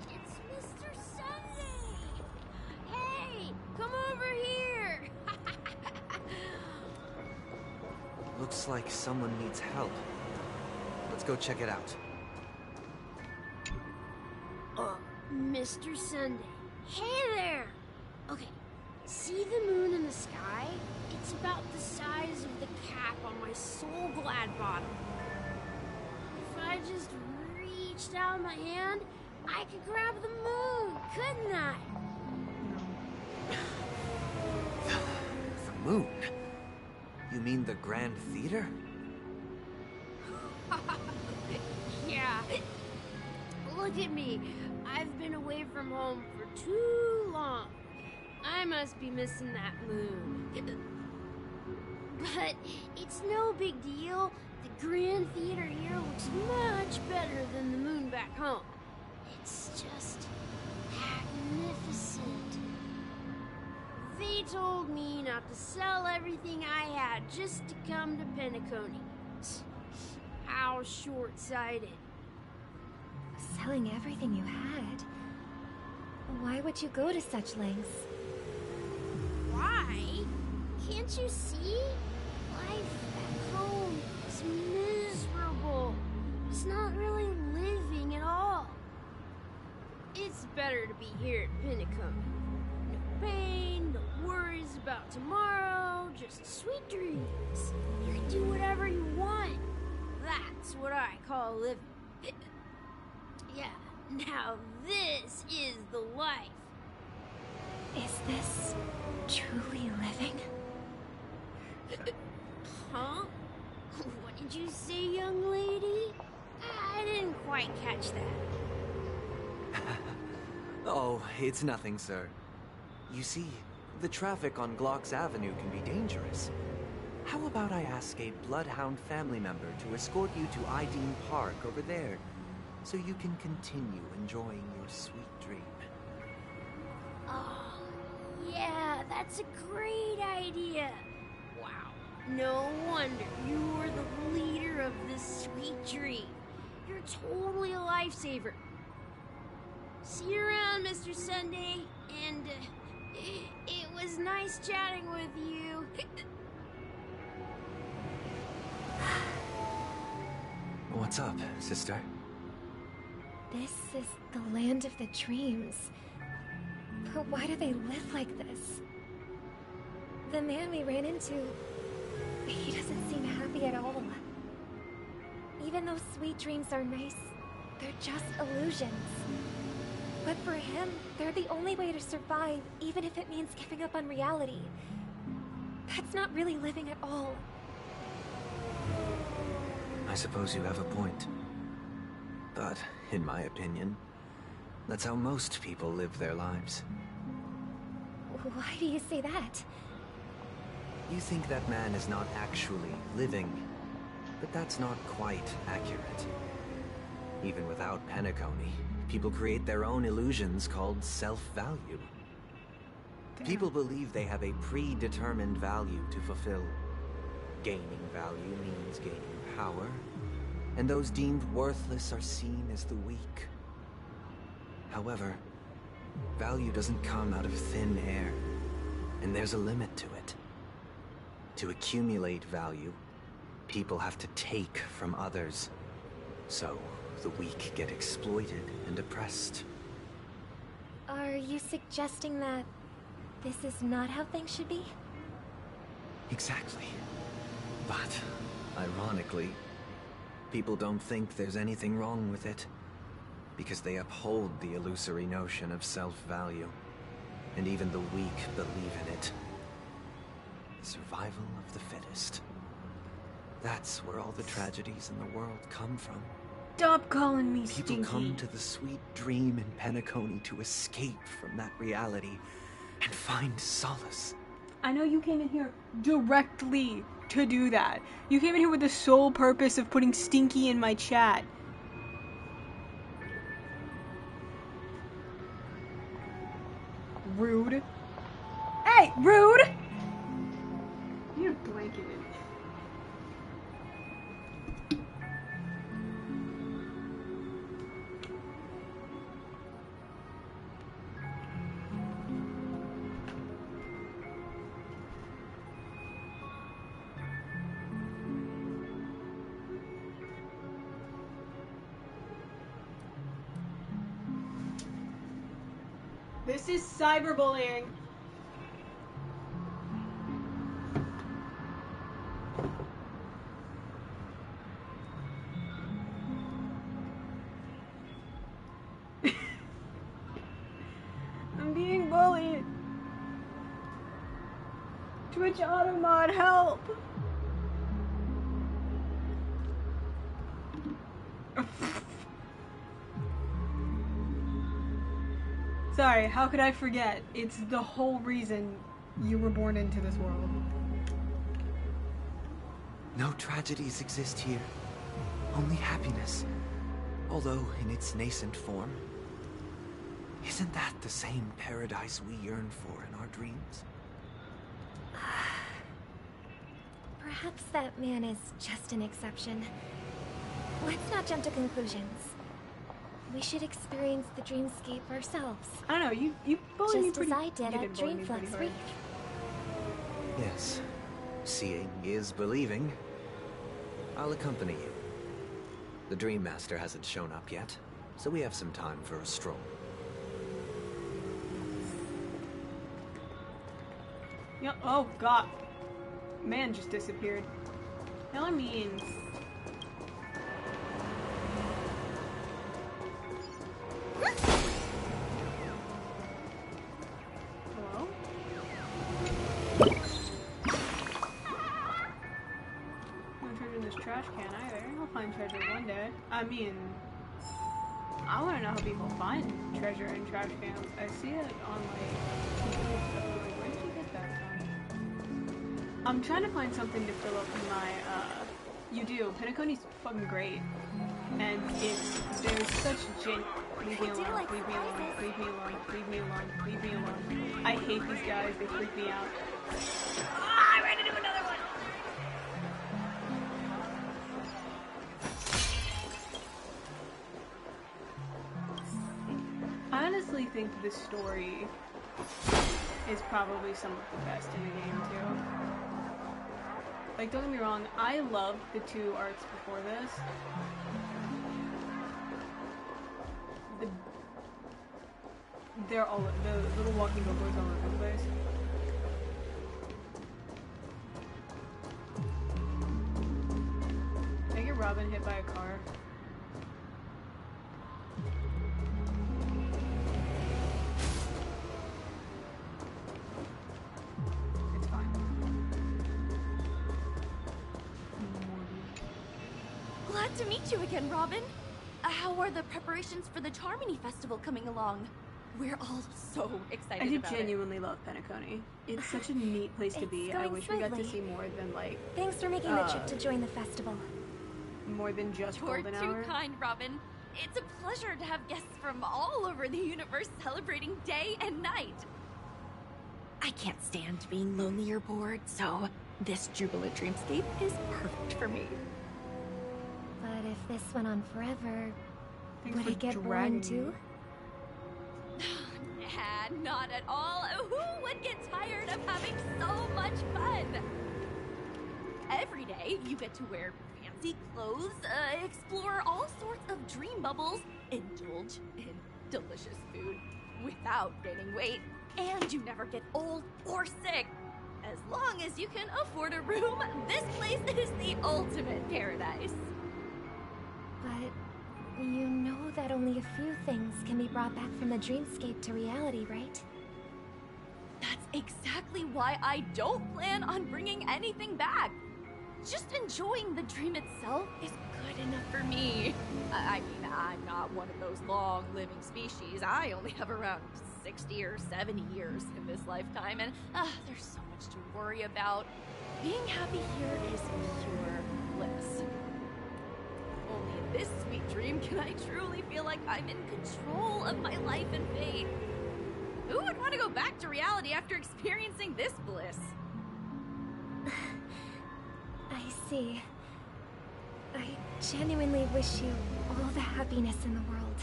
It's Mr. Sunday! Hey, come over here!
Looks like someone needs help. Let's go check it out.
Mr. Sunday. Hey there! Okay, see the moon in the sky? It's about the size of the cap on my Soul Glad bottle. If I just reached out my hand, I could grab the moon, couldn't I?
The moon? You mean the Grand Theater?
Yeah. Look at me. I've been away from home for too long. I must be missing that moon. But it's no big deal. The Grand Theater here looks much better than the moon back home. It's just magnificent. They told me not to sell everything I had just to come to Penacony. How short-sighted.
Selling everything you had? Why would you go to such lengths?
Why? Can't you see? Life back home is miserable. It's not really living at all. It's better to be here at Penacony. No pain, no worries about tomorrow, just sweet dreams. You can do whatever you want. That's what I call living. Yeah, now this is the life.
Is this truly living?
Huh? What did you say, young lady? I didn't quite catch that.
Oh, it's nothing, sir. You see, the traffic on Glocks Avenue can be dangerous. How about I ask a Bloodhound family member to escort you to Ideen Park over there, so you can continue enjoying your sweet dream?
Oh, yeah, that's a great idea. Wow, no wonder you're the leader of this sweet dream. You're totally a lifesaver. See you around, Mr. Sunday, and it was nice chatting with you.
What's up, sister?
This is the land of the dreams. But why do they live like this? The man we ran into, he doesn't seem happy at all. Even though sweet dreams are nice, they're just illusions. But for him, they're the only way to survive, even if it means giving up on reality. That's not really living at all.
I suppose you have a point. But, in my opinion, that's how most people live their lives.
Why do you say that?
You think that man is not actually living, but that's not quite accurate. Even without Penacony, people create their own illusions called self-value. People believe they have a predetermined value to fulfill. Gaining value means gaining power, and those deemed worthless are seen as the weak. However, value doesn't come out of thin air, and there's a limit to it. To accumulate value, people have to take from others. So, the weak get exploited and oppressed.
Are you suggesting that this is not how things should be?
Exactly. But, ironically, people don't think there's anything wrong with it. Because they uphold the illusory notion of self-value. And even the weak believe in it. The survival of the fittest. That's where all the tragedies in the world come from.
Stop calling me
People
stinky.
come to the sweet dream in Penacony to escape from that reality and find solace.
I know you came in here directly to do that. You came in here with the sole purpose of putting stinky in my chat. Rude. Hey, rude! You need a blanket in. This is cyberbullying. I'm being bullied. Twitch Automod, help! Sorry, how could I forget? It's the whole reason you were born into this world.
No tragedies exist here. Only happiness. Although in its nascent form. Isn't that the same paradise we yearn for in our dreams?
Perhaps that man is just an exception. Let's not jump to conclusions. We should experience the dreamscape ourselves.
I don't know, you bullied me pretty...
Just as I did at Dreamflux Reef.
Yes. Seeing is believing. I'll accompany you. The Dream Master hasn't shown up yet, so we have some time for a stroll.
Yep. Oh god. Man just disappeared. Hell, I mean... Hello? No treasure in this trash can either. I'll find treasure one day. I mean... I want to know how people find treasure in trash cans. I see it on like... Where did you get that from? I'm trying to find something to fill up my, You do. Penacony's fucking great. And there's such leave me alone, leave me alone, leave me alone, leave me alone, leave me alone. I hate these guys, they freak me out. Ah, I ran into another one! I honestly think the story is probably some of the best in the game, too. Like, don't get me wrong, I loved the two arcs before this. They're all, the little walking billboards all over the place. Did I get Robin hit by a car? It's fine.
Glad to meet you again, Robin. How are the preparations for the Charmony Festival coming along? We're all so excited about it.
I genuinely love Penacony. It's such a neat place to be. I wish we got to see more than like...
Thanks for making the trip to join the festival.
More than just
You're
Golden Hour.
too kind, Robin. It's a pleasure to have guests from all over the universe celebrating day and night. I can't stand being lonely or bored, so this jubilant dreamscape is perfect for me.
But if this went on forever,
Thanks
would
for
it get boring
dragging
too?
Nah, not at all. Who would get tired of having so much fun? every day you get to wear fancy clothes, explore all sorts of dream bubbles, indulge in delicious food without gaining weight, and you never get old or sick. As long as you can afford a room, this place is the ultimate paradise.
But you know that only a few things can be brought back from the dreamscape to reality, right?
That's exactly why I don't plan on bringing anything back. Just enjoying the dream itself is good enough for me. I mean, I'm not one of those long-living species. I only have around 60 or 70 years in this lifetime, and there's so much to worry about. Being happy here is pure bliss. Only in this sweet dream can I truly feel like I'm in control of my life and fate. Who would want to go back to reality after experiencing this bliss?
I see. I genuinely wish you all the happiness in the world.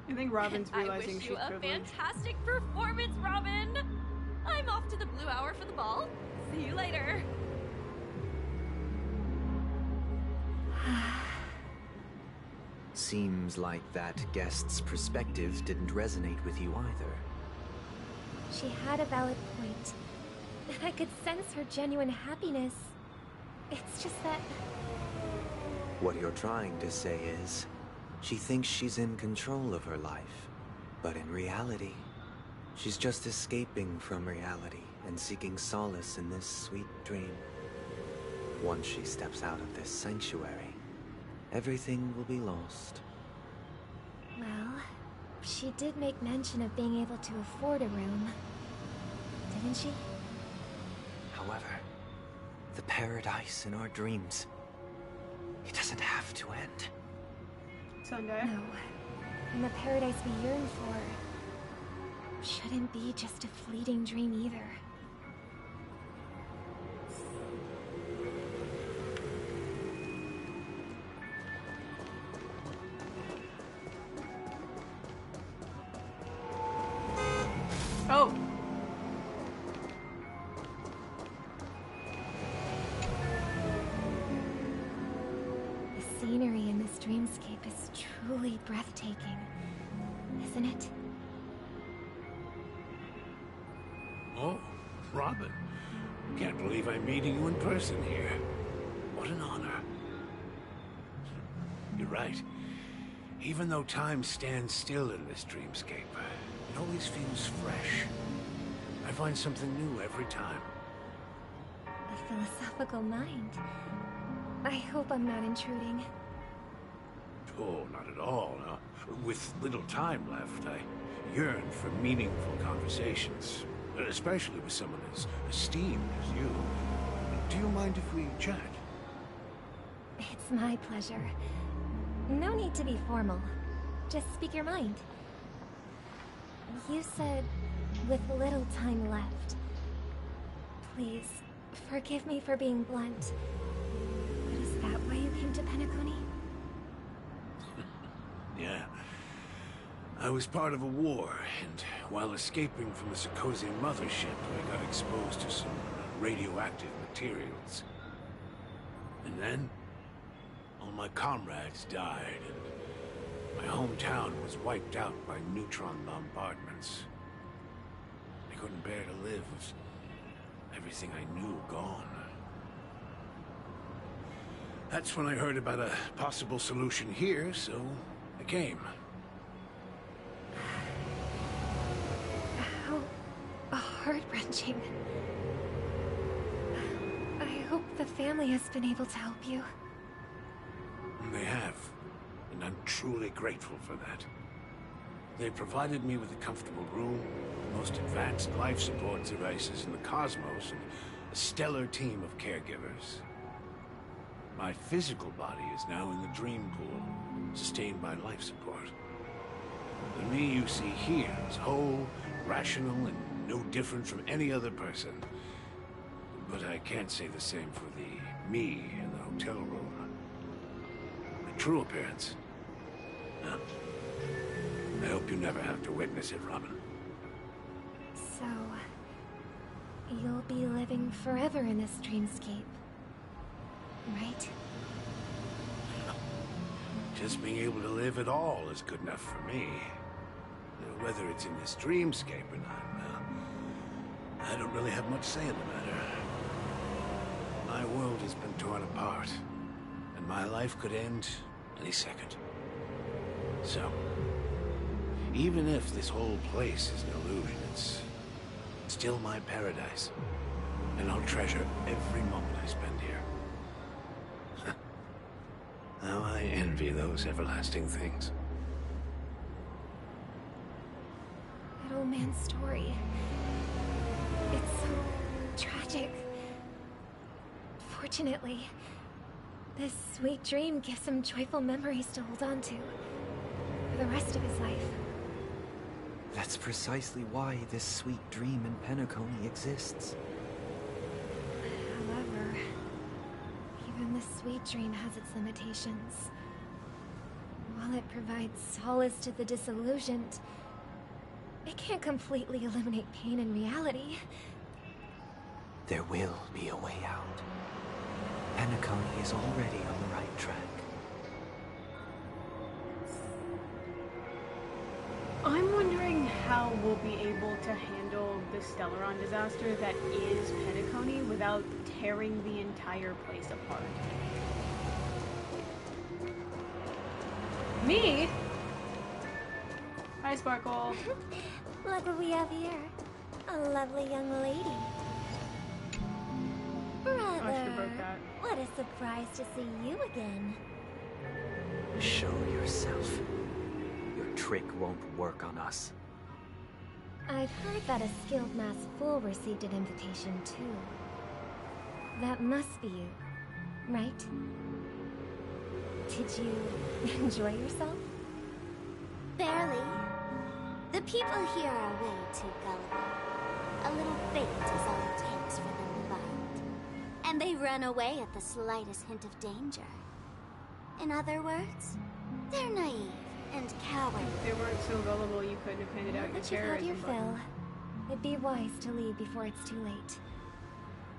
I think Robin's realizing
I wish
she's
you a
privileged.
fantastic performance, Robin! I'm off to the Blue Hour for the ball. See you later.
Seems like that guest's perspective didn't resonate with you either.
She had a valid point. And I could sense her genuine happiness. It's just that...
What you're trying to say is, she thinks she's in control of her life. But in reality, she's just escaping from reality and seeking solace in this sweet dream. Once she steps out of this sanctuary, everything will be lost.
Well, she did make mention of being able to afford a room. Didn't she?
However, the paradise in our dreams, it doesn't have to end.
Sunday?
No. And the paradise we yearn for shouldn't be just a fleeting dream either.
Oh!
The scenery in this dreamscape is truly breathtaking, isn't it?
Oh, Robin. Can't believe I'm meeting you in person here. What an honor. You're right. Even though time stands still in this dreamscape, it always feels fresh. I find something new every time.
A philosophical mind. I hope I'm not intruding.
Oh, not at all. No. With little time left, I yearn for meaningful conversations, especially with someone as esteemed as you. Do you mind if we chat?
It's my pleasure. No need to be formal. Just speak your mind. You said, with little time left. Please, forgive me for being blunt. But is that why you came to Penacony?
Yeah. I was part of a war, and while escaping from the Sarkozian mothership, I got exposed to some radioactive materials. And then, all my comrades died, and my hometown was wiped out by neutron bombardments. I couldn't bear to live with everything I knew gone. That's when I heard about a possible solution here, so I came.
How heart-wrenching. I hope the family has been able to help you.
They have, and I'm truly grateful for that. They provided me with a comfortable room, the most advanced life support devices in the cosmos, and a stellar team of caregivers. My physical body is now in the dream pool, sustained by life support. The me you see here is whole, rational, and no different from any other person. But I can't say the same for the me in the hotel room. My true appearance. I hope you never have to witness it, Robin.
So, you'll be living forever in this dreamscape. right?
Just being able to live at all is good enough for me. Whether it's in this dreamscape or not, well, I don't really have much say in the matter. My world has been torn apart, and my life could end any second. So, even if this whole place is an illusion, it's still my paradise. And I'll treasure every moment I spend here. How I envy those everlasting things.
That old man's story. It's so tragic. Fortunately, this sweet dream gives him joyful memories to hold on to for the rest of his life.
That's precisely why this sweet dream in Penacony exists.
However, even this sweet dream has its limitations. While it provides solace to the disillusioned, it can't completely eliminate pain in reality.
There will be a way out. Penacony is already on the right track.
I'm wondering how we'll be able to handle the Stellaron disaster that is Penacony without tearing the entire place apart. Me? Hi, Sparkle.
Look what we have here. A lovely young lady. Brother, what a surprise to see you again.
Show yourself. Your trick won't work on us.
I've heard that a skilled masked fool received an invitation too. That must be you, right? Did you enjoy yourself?
Barely. The people here are way too gullible. A little fate is all it takes for them to bite. And they run away at the slightest hint of danger. In other words, they're naive and cowardly.
If they weren't so gullible, you couldn't have handed out your
But you've had your
terrorism
fill.
button.
It'd be wise to leave before it's too late.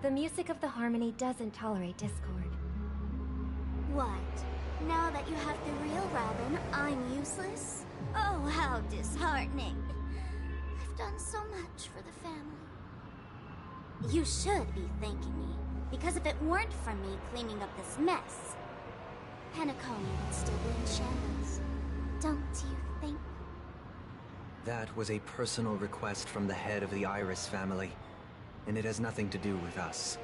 The music of the Harmony doesn't tolerate discord.
What? Now that you have the real Robin, I'm useless? Oh, how disheartening. I've done so much for the family. You should be thanking me, because if it weren't for me cleaning up this mess, Penacony would still be in shambles. Don't you think?
That was a personal request from the head of the Iris family, and it has nothing to do with us.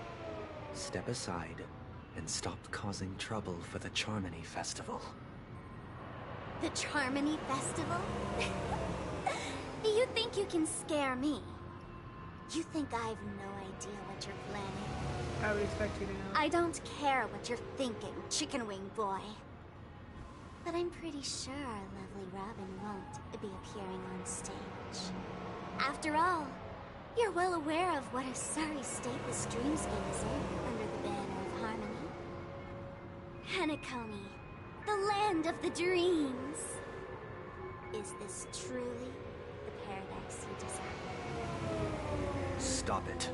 Step aside and stop causing trouble for the Charmony Festival.
The Charmony Festival? You think you can scare me? You think I've no idea what you're planning?
I would expect you to know.
I don't care what you're thinking, Chicken Wing Boy. But I'm pretty sure our lovely Robin won't be appearing on stage. After all, you're well aware of what a sorry state this dreamscape is in under the banner of Harmony. Penacony, the land of the dreams. Is this truly the paradise you desire?
Stop it.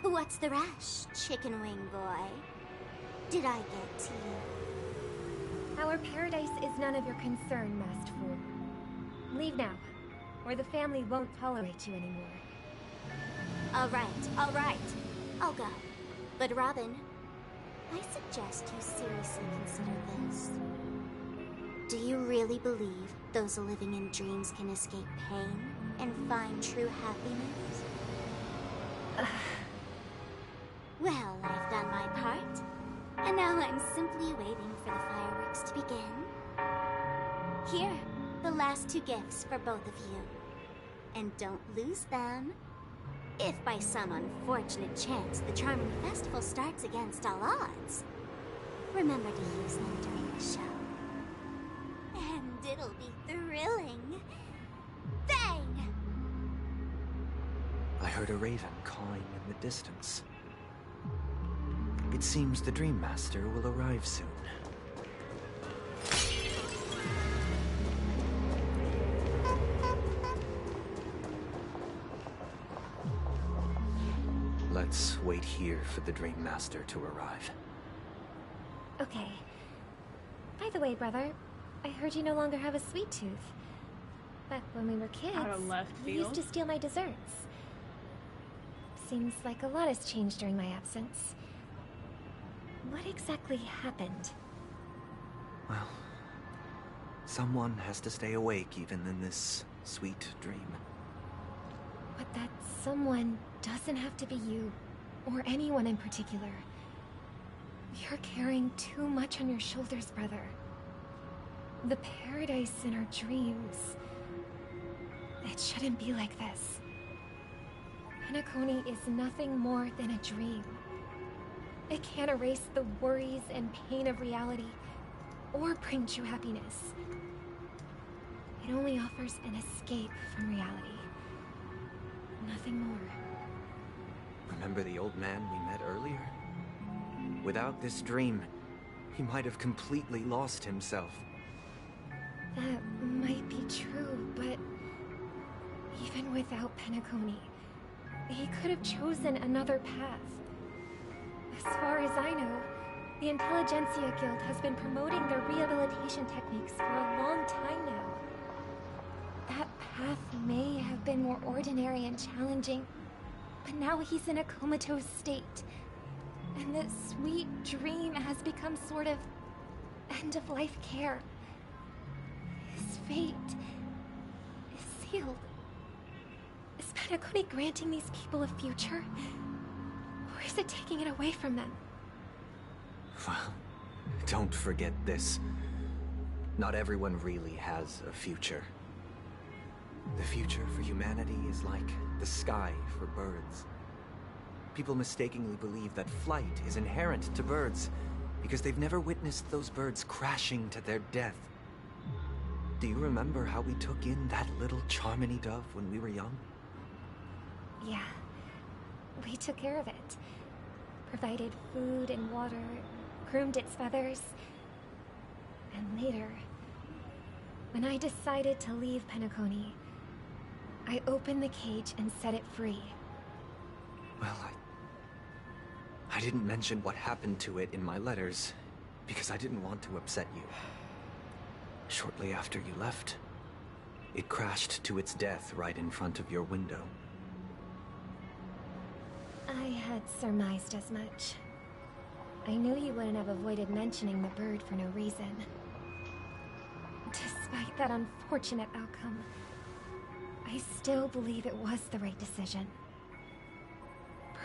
What's the rush, Chicken Wing Boy? Did I get to you?
Our paradise is none of your concern, masked fool. Leave now, or the family won't tolerate you anymore.
All right. I'll go. But Robin, I suggest you seriously consider this. Do you really believe those living in dreams can escape pain and find true happiness? Well, I've done my part. And now I'm simply waiting for the fireworks to begin. Here, the last 2 gifts for both of you. And don't lose them. If by some unfortunate chance the Charmony Festival starts against all odds, remember to use them during the show. And it'll be thrilling. Bang!
I heard a raven cawing in the distance. It seems the Dream Master will arrive soon. Let's wait here for the Dream Master to arrive.
Okay. By the way, brother, I heard you no longer have a sweet tooth. Back when we were kids,
Out of left
you used
field.
to steal my desserts. Seems like a lot has changed during my absence. What exactly happened?
Well, someone has to stay awake even in this sweet dream.
But that someone doesn't have to be you, or anyone in particular. You're carrying too much on your shoulders, brother. The paradise in our dreams. It shouldn't be like this. Penacony is nothing more than a dream. It can't erase the worries and pain of reality, or bring true happiness. It only offers an escape from reality. Nothing more.
Remember the old man we met earlier? Without this dream, he might have completely lost himself.
That might be true, but even without Penacony, he could have chosen another path. As far as I know, the Intelligentsia Guild has been promoting their rehabilitation techniques for a long time now. That path may have been more ordinary and challenging, but now he's in a comatose state. And the sweet dream has become sort of end-of-life care. His fate is sealed. Is Penacony granting these people a future? Or is it taking it away from them?
Well, don't forget this. Not everyone really has a future. The future for humanity is like the sky for birds. People mistakenly believe that flight is inherent to birds because they've never witnessed those birds crashing to their death. Do you remember how we took in that little Charmony dove when we were young?
Yeah. We took care of it. Provided food and water, groomed its feathers. And later, when I decided to leave Penacony, I opened the cage and set it free.
Well, I didn't mention what happened to it in my letters because I didn't want to upset you. Shortly after you left, it crashed to its death right in front of your window.
I had surmised as much. I knew you wouldn't have avoided mentioning the bird for no reason. Despite that unfortunate outcome, I still believe it was the right decision.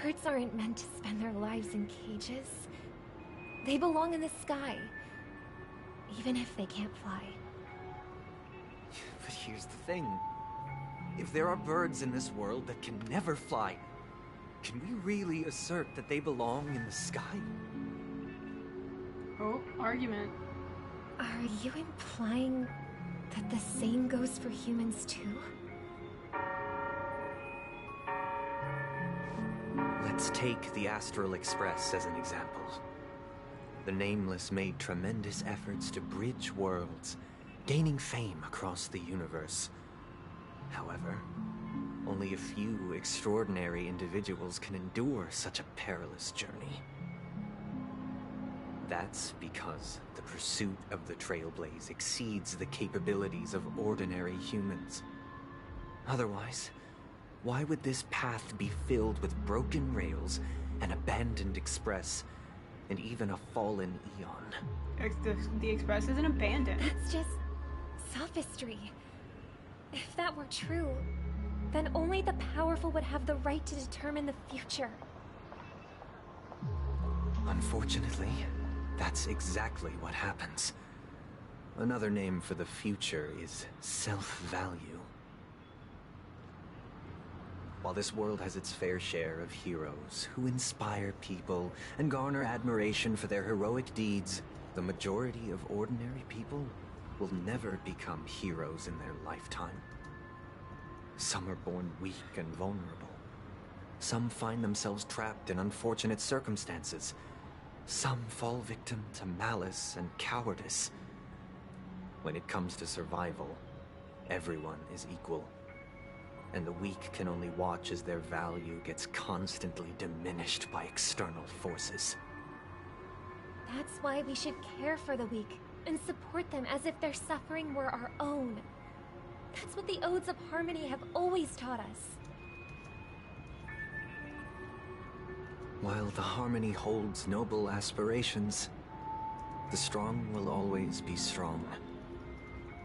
Birds aren't meant to spend their lives in cages. They belong in the sky, even if they can't fly.
But here's the thing. If there are birds in this world that can never fly, can we really assert that they belong in the sky?
Oh, argument.
Are you implying that the same goes for humans too?
Let's take the Astral Express as an example. The Nameless made tremendous efforts to bridge worlds, gaining fame across the universe. However, only a few extraordinary individuals can endure such a perilous journey. That's because the pursuit of the Trailblaze exceeds the capabilities of ordinary humans. Otherwise, why would this path be filled with broken rails, an abandoned express, and even a fallen Eon?
The express isn't abandoned.
That's just sophistry. If that were true, then only the powerful would have the right to determine the future.
Unfortunately, that's exactly what happens. Another name for the future is self-value. While this world has its fair share of heroes who inspire people and garner admiration for their heroic deeds, the majority of ordinary people will never become heroes in their lifetime. Some are born weak and vulnerable. Some find themselves trapped in unfortunate circumstances. Some fall victim to malice and cowardice. When it comes to survival, everyone is equal. and the weak can only watch as their value gets constantly diminished by external forces.
That's why we should care for the weak and support them as if their suffering were our own. That's what the Odes of Harmony have always taught us.
While the Harmony holds noble aspirations, the strong will always be strong,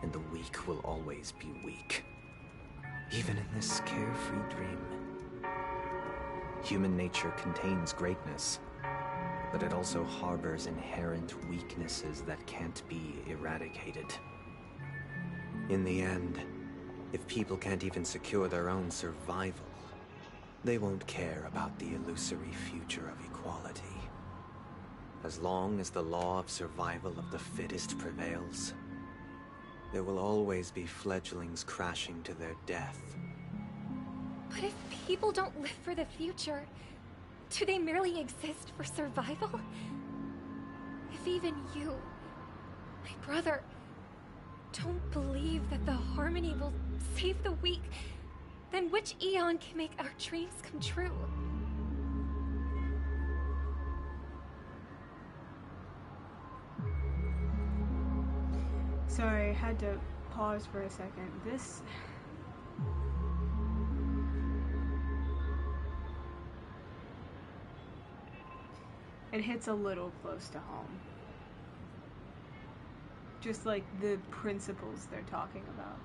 and the weak will always be weak. Even in this carefree dream. Human nature contains greatness, but it also harbors inherent weaknesses that can't be eradicated. In the end, if people can't even secure their own survival, they won't care about the illusory future of equality. As long as the law of survival of the fittest prevails, there will always be fledglings crashing to their death.
But if people don't live for the future, do they merely exist for survival? If even you, my brother, don't believe that the Harmony will save the weak, then which Aeon can make our dreams come true?
Sorry, I had to pause for a second. It hits a little close to home. Just like the principles they're talking about.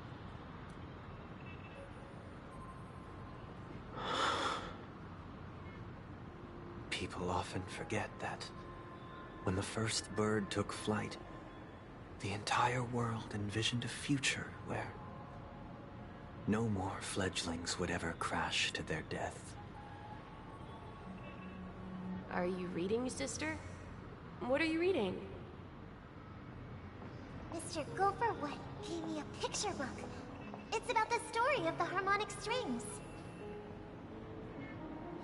People often forget that when the first bird took flight, the entire world envisioned a future where no more fledglings would ever crash to their death.
Are you reading, sister? What are you reading?
Mr. Gopherwood gave me a picture book. It's about the story of the harmonic strings.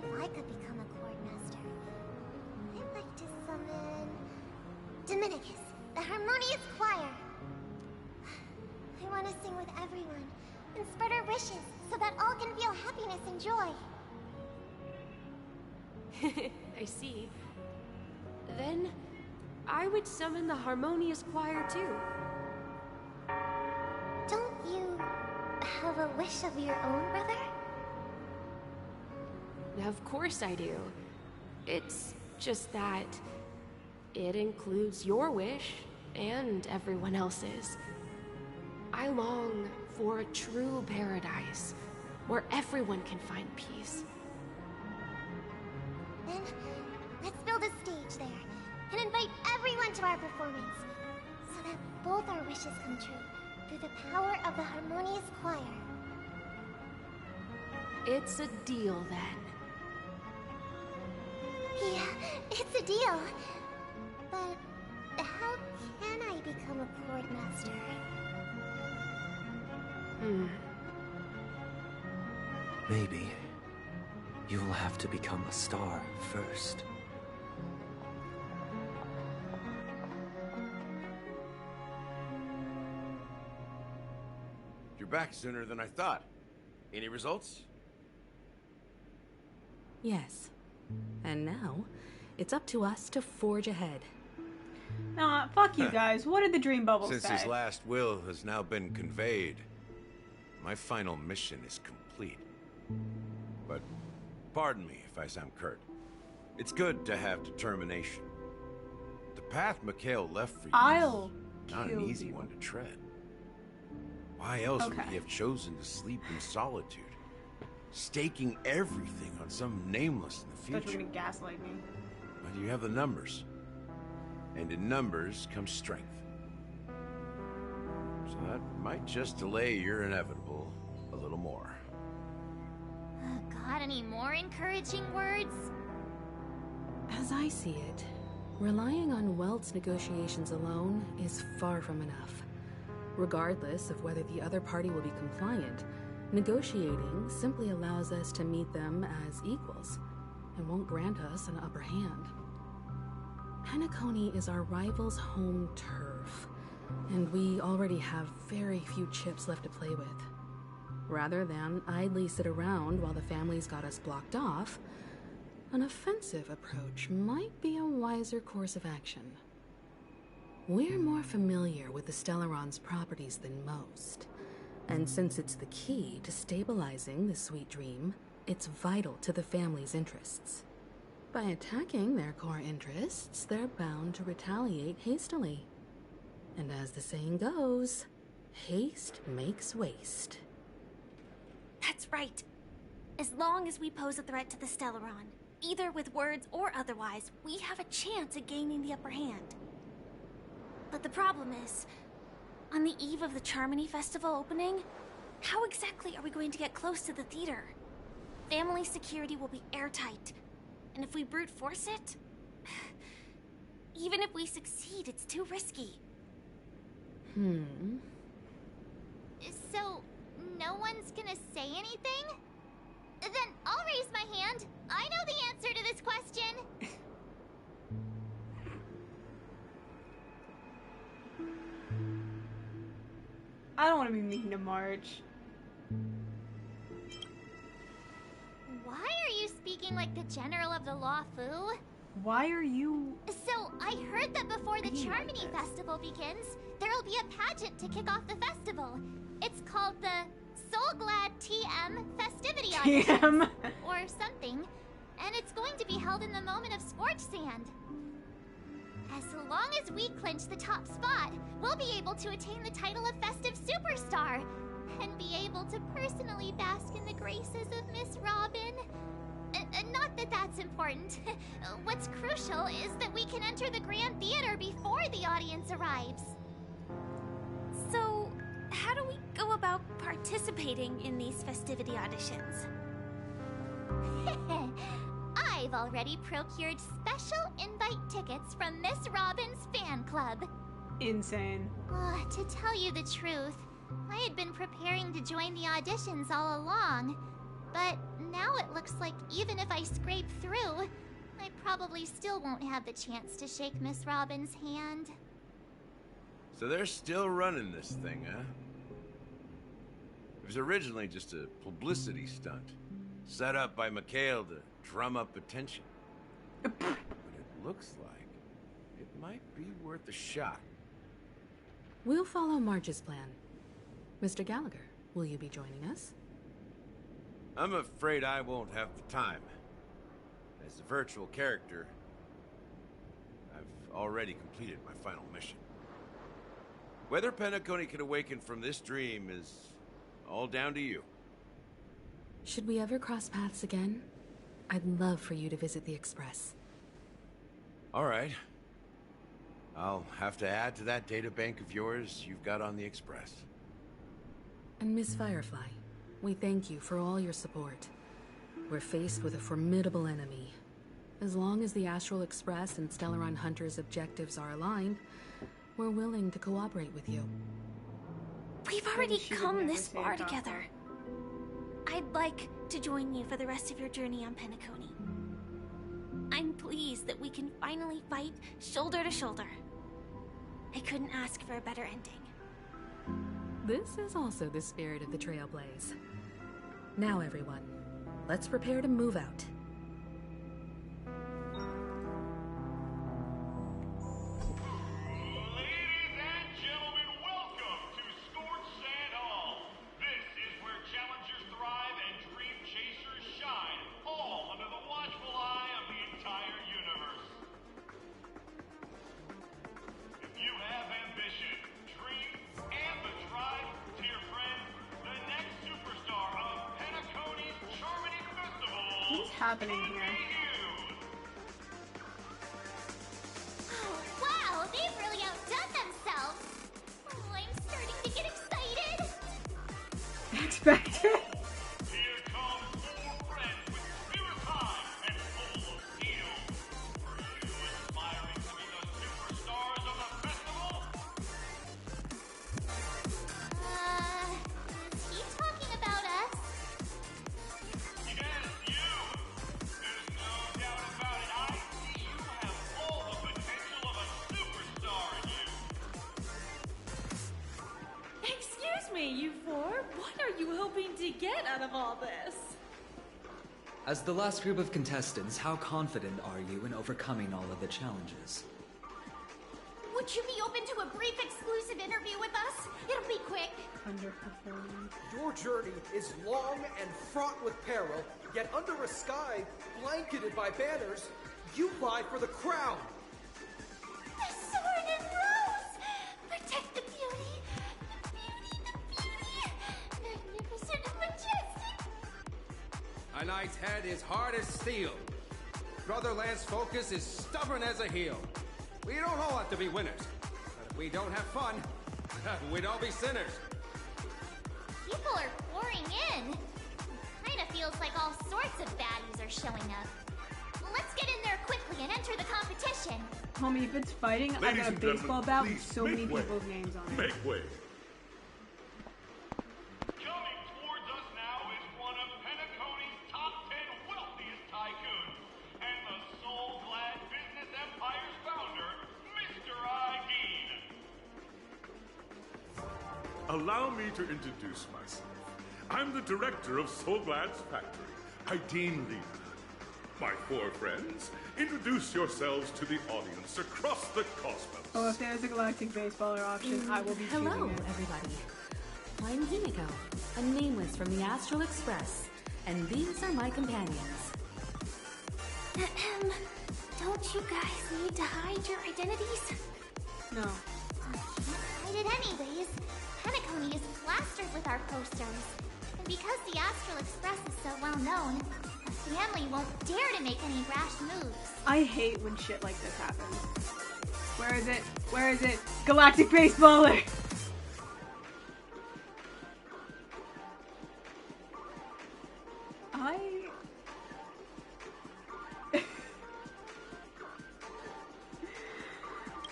If I could become a chord master, I'd like to summon Dominicus, the harmonious choir. I want to sing with everyone and spread our wishes so that all can feel happiness and joy.
I see. Then, I would summon the harmonious choir too.
Don't you have a wish of your own, brother?
Of course I do. It's just that it includes your wish and everyone else's. I long for a true paradise where everyone can find peace.
Then, let's build a stage there and invite everyone to our performance so that both our wishes come true through the power of the harmonious choir.
It's a deal then.
Yeah, it's a deal. But how can I become a chord master?
Maybe you will have to become a star first.
You're back sooner than I thought. Any results?
Yes. And now, it's up to us to forge ahead.
Nah, fuck you guys. What did the dream bubble
Since
say?
his last will has now been conveyed, my final mission is complete. But pardon me if I sound curt. It's good to have determination. The path Mikhail left for you is not an easy one to tread. Why else would he have chosen to sleep in solitude, staking everything on some nameless in the
Thought you
future?
were gonna gaslight me.
But you have the numbers. And in numbers comes strength. So that might just delay your inevitable a little more.
Got any more encouraging words?
As I see it, relying on Welt's negotiations alone is far from enough. Regardless of whether the other party will be compliant, negotiating simply allows us to meet them as equals and won't grant us an upper hand. Penacony is our rival's home turf, and we already have very few chips left to play with. Rather than idly sit around while the family's got us blocked off, an offensive approach might be a wiser course of action. We're more familiar with the Stellaron's properties than most, and since it's the key to stabilizing the Sweet Dream, it's vital to the family's interests. By attacking their core interests, they're bound to retaliate hastily. And as the saying goes, haste makes waste.
That's right. As long as we pose a threat to the Stellaron, either with words or otherwise, we have a chance at gaining the upper hand. But the problem is, on the eve of the Charmony Festival opening, how exactly are we going to get close to the theater? Family security will be airtight, and if we brute force it, even if we succeed, it's too risky.
So, no one's gonna say anything? Then I'll raise my hand. I know the answer to this question.
I don't want to be mean to March.
Why are you speaking like the General of the Lawfu?
Why are you...
So, I heard that before the Charmony Festival begins, there'll be a pageant to kick off the festival. It's called the Soul Glad TM Festivity Audition. Or something. And it's going to be held in the moment of Scorch Sand. As long as we clinch the top spot, we'll be able to attain the title of Festive Superstar. And be able to personally bask in the graces of Miss Robin. Not that that's important. What's crucial is that we can enter the Grand Theater before the audience arrives.
So, how do we go about participating in these festivity auditions?
I've already procured special invite tickets from Miss Robin's fan club.
Insane.
To tell you the truth, I had been preparing to join the auditions all along. But now it looks like even if I scrape through, I probably still won't have the chance to shake Miss Robin's hand.
So they're still running this thing, huh? It was originally just a publicity stunt, set up by Mikhail to drum up attention. But it looks like it might be worth a shot.
We'll follow March's plan. Mr. Gallagher, will you be joining us?
I'm afraid I won't have the time. As a virtual character, I've already completed my final mission. Whether Penacony can awaken from this dream is all down to you.
Should we ever cross paths again? I'd love for you to visit the Express.
All right. I'll have to add to that data bank of yours you've got on the Express.
And Miss Firefly, we thank you for all your support. We're faced with a formidable enemy. As long as the Astral Express and Stellaron Hunter's objectives are aligned, we're willing to cooperate with you.
We've already come this far together. I'd like to join you for the rest of your journey on Penacony. I'm pleased that we can finally fight shoulder to shoulder. I couldn't ask for a better ending.
This is also the spirit of the Trailblaze. Now everyone, let's prepare to move out.
What's happening here?
Oh, wow, they've really outdone themselves. Oh, I'm starting to get excited.
Expected.
Is he talking about us?
Excuse me, you four. What are you hoping to of all this?
As the last group of contestants, how confident are you in overcoming all of the challenges?
Would you be open to a brief exclusive interview with us? It'll be quick.
Underperformance.
Your journey is long and fraught with peril, yet under a sky blanketed by banners, you vie for the crown.
The sword and rose! Protect the beauty! The beauty, the beauty! Magnificent and majestic!
A knight's head is hard as steel. Brother Lance Focus is stubborn as a heel. We don't all have to be winners. But if we don't have fun, we'd all be sinners.
People are pouring in. Kinda feels like all sorts of baddies are showing up. Let's get in there quickly and enter the competition.
Homie, if it's fighting like
Ladies
a
and
baseball
gentlemen,
bat with
please
so many
make way.
people's names on it.
Make way.
Coming towards us now is one of Penacony's top 10 wealthiest tycoons, and the soul-glad business empire's founder, Mr. Ideen.
Allow me to introduce myself. I'm the director of Soulglad's factory, Ideen Lena. My four friends, introduce yourselves to the audience across the cosmos.
Oh, if there's a galactic baseballer option, I will be
Hello,
choosing it.
everybody. I'm Himiko, a nameless from the Astral Express, and these are my companions.
Don't you guys need to hide your identities?
No.
Hide it anyways. Penacony is plastered with our posters. And because the Astral Express is so well known, the family won't dare to make any rash moves.
I hate when shit like this happens. Where is it? Where is it? Galactic baseballer!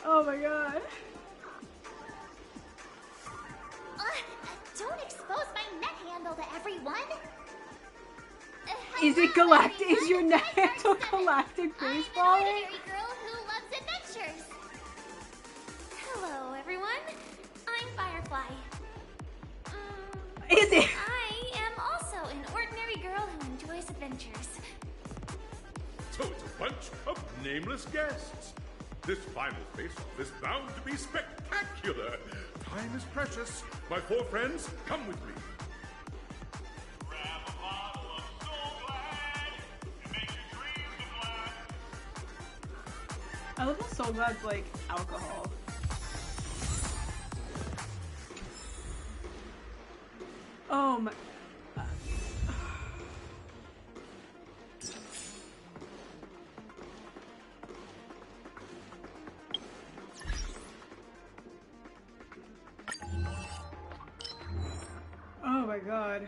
Oh my god.
Don't expose my net handle to everyone.
Is it galactic? Is your net handle galactic
I'm an
baseballer?
ordinary girl who loves adventures. Hello, everyone. I'm Firefly.
Is it?
I am also an ordinary girl who enjoys adventures.
So it's a bunch of nameless guests. This final face-off is bound to be spectacular. Time is precious. My four friends, come with me.
Grab a bottle of Soul-Glad and make your dreams a blast.
I love how Soulglad's like alcohol. Oh my. Oh my god.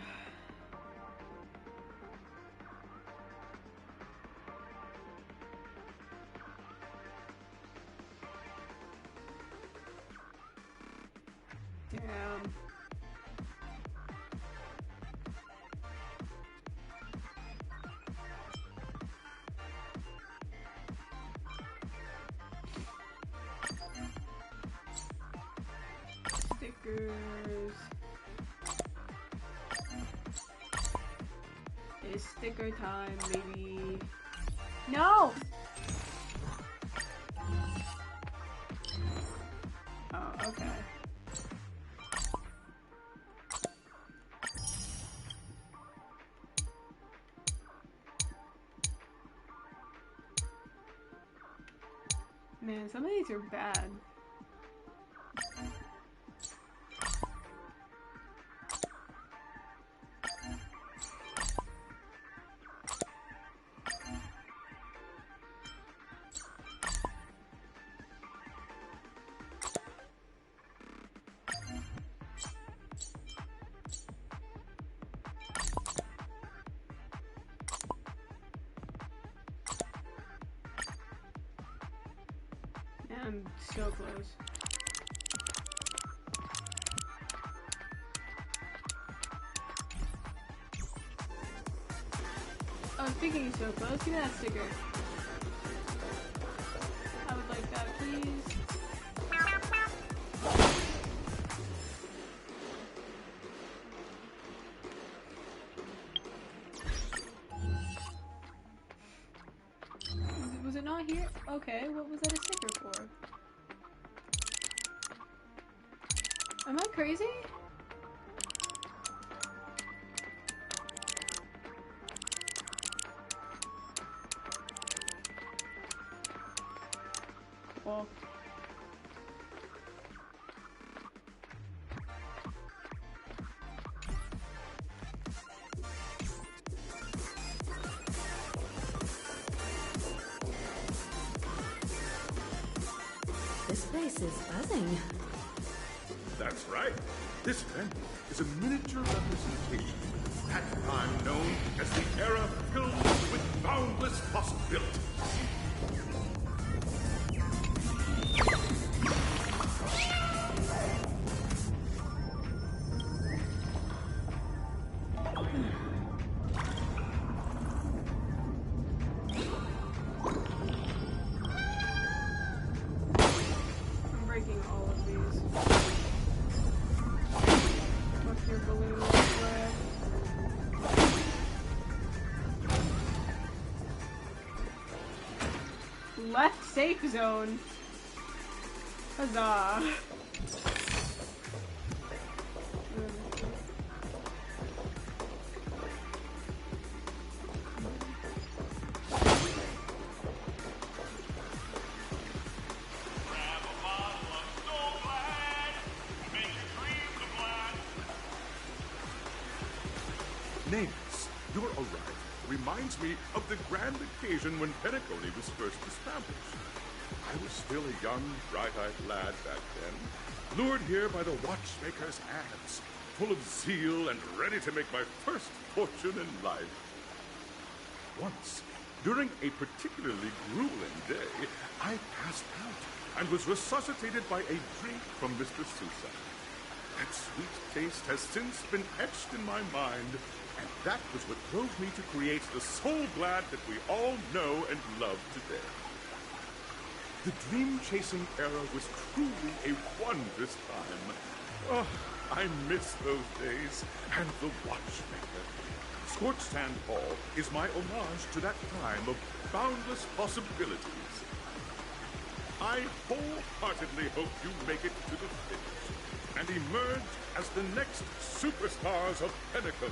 Damn. Stickers. It's sticker time, baby. No! Oh, okay. Man, some of these are bad. I'm so close. Oh, speaking of so close, give me that sticker. I would like that, please. Was it not here? Okay, what was that a sticker for? Am I crazy? Well.
This place is buzzing.
That's right. This venue is a miniature representation of that time known as the era filled with boundless possibility.
I'm breaking all of these. What's your balloon red? Left safe zone. Huzzah.
Nameless, your arrival reminds me of the grand occasion when Penacony was first established. I was still a young, bright-eyed lad back then, lured here by the watchmaker's ads, full of zeal and ready to make my first fortune in life. Once, during a particularly grueling day, I passed out and was resuscitated by a drink from Mr. Sousa. That sweet taste has since been etched in my mind, and that was what drove me to create the Soul Glad that we all know and love today. The dream-chasing era was truly a wondrous time. Oh, I miss those days, and the watchmaker. Scorched Sand Hall is my homage to that time of boundless possibilities. I wholeheartedly hope you make it to the finish and emerge as the next superstars of Penacony.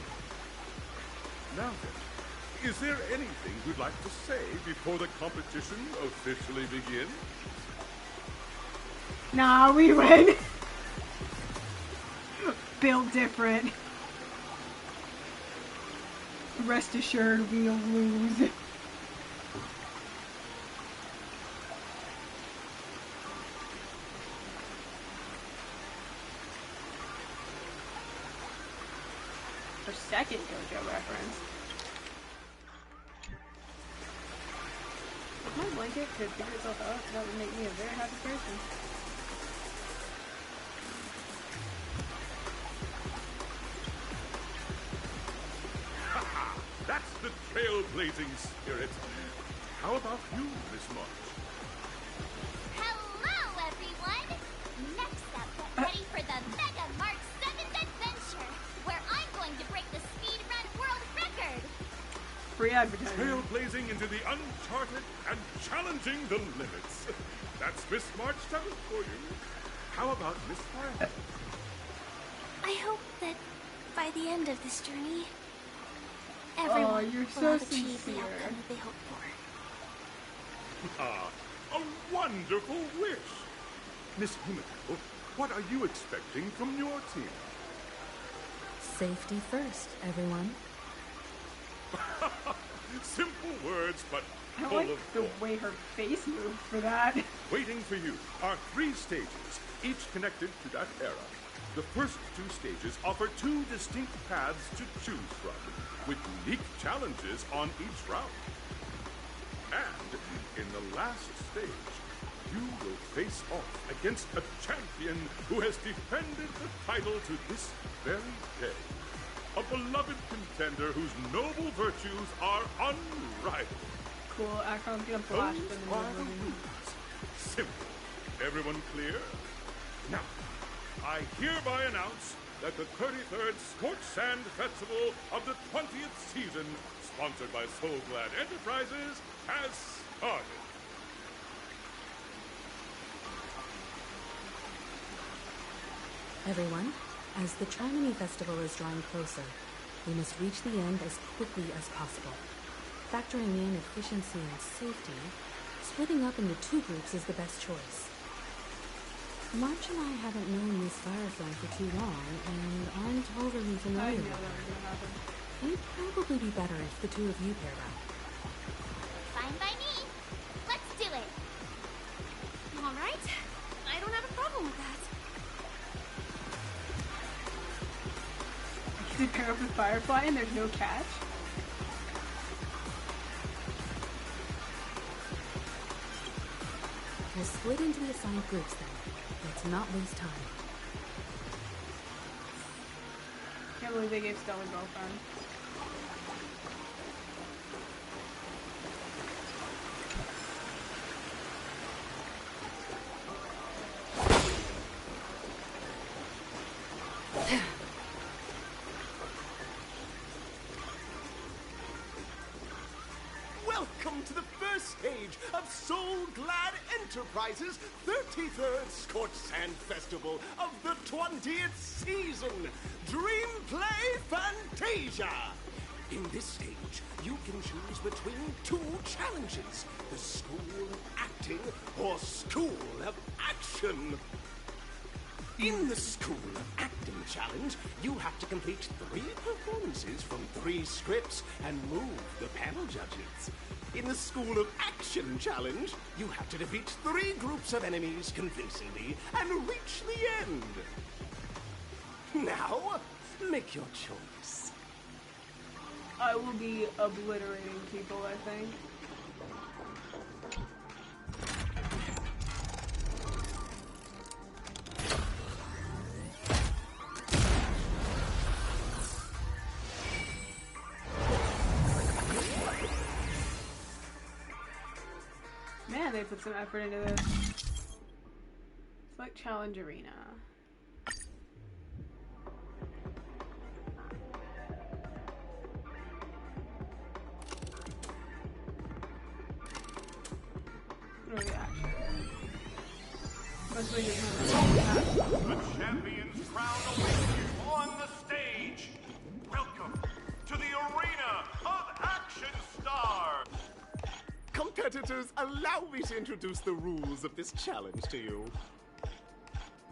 Now then, is there anything you'd like to say before the competition officially begins?
Nah, we win. Built different. Rest assured, we'll lose. For second JoJo reference. If my blanket could figure itself out, that would make me a very happy person.
Haha! That's the trailblazing spirit. How about you, Miss March?
Hello, everyone! Next up, get ready for the Mega March 7th adventure, where I'm going to break the speedrun world record!
Free advertising.
Trailblazing into the uncharted and challenging the limits. That's Miss March 7th for you. How about Miss Fire?
I hope that by the end of this journey, everyone
you're
will
so
have achieved the
sincere.
outcome that they hoped for.
Ah, a wonderful wish. Miss Himiko, what are you expecting from your team?
Safety first, everyone.
Simple words, but
I
full
like
of
the
warmth.
way her face moved for that.
Waiting for you are 3 stages, each connected to that era. The first 2 stages offer 2 distinct paths to choose from, with unique challenges on each route. And in the last stage, you will face off against a champion who has defended the title to this very day. A beloved contender whose noble virtues are unrivaled.
Cool, Akron's gonna blast them in
Those are
the
the
movie.
rules. Simple. Everyone clear? Now, I hereby announce that the 33rd Scorched Sand Festival of the 20th season sponsored by Soul Glad Enterprises, has started.
Everyone, as the Charmony Festival is drawing closer, we must reach the end as quickly as possible. Factoring in efficiency and safety, splitting up into 2 groups is the best choice. March and I haven't known Miss Firefly for too long, and aren't overly familiar with her. It'd probably be better if the 2 of you paired up.
Fine by me. Let's do it.
All right. I don't have a problem with that.
You pair up with Firefly and there's no catch?
We'll split into the assigned groups then. Let's not waste time.
Can't believe they gave Stella a girlfriend.
Welcome to the first stage of Soul Glad Enterprises' 33rd Scorched Sand Festival of the 20th season, Dream Play Fantasia. In this stage, you can choose between 2 challenges, the School of Acting or School of Action. In the School of Acting challenge, you have to complete 3 performances from 3 scripts and move the panel judges. In the School of Action challenge, you have to defeat 3 groups of enemies convincingly and reach the end. Now, make your choice.
I will be obliterating people, I think. Man, they put some effort into this. It's like Challenge Arena. Really action. Mostly just
The champion's crown awaits you on the stage. Welcome to the Arena of Action Stars.
Competitors, allow me to introduce the rules of this challenge to you.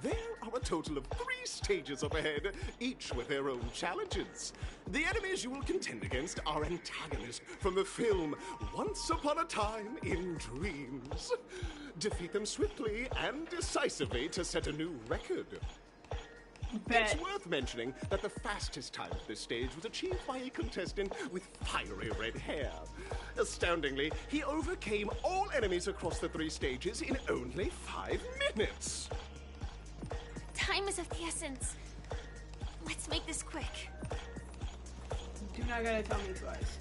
There are a total of 3 stages up ahead, each with their own challenges. The enemies you will contend against are antagonists from the film Once Upon a Time in Dreams. Defeat them swiftly and decisively to set a new record.
Bet.
It's worth mentioning that the fastest time at this stage was achieved by a contestant with fiery red hair. Astoundingly, he overcame all enemies across the 3 stages in only 5 minutes.
Time is of the essence. Let's make this quick.
Do not gotta tell me twice.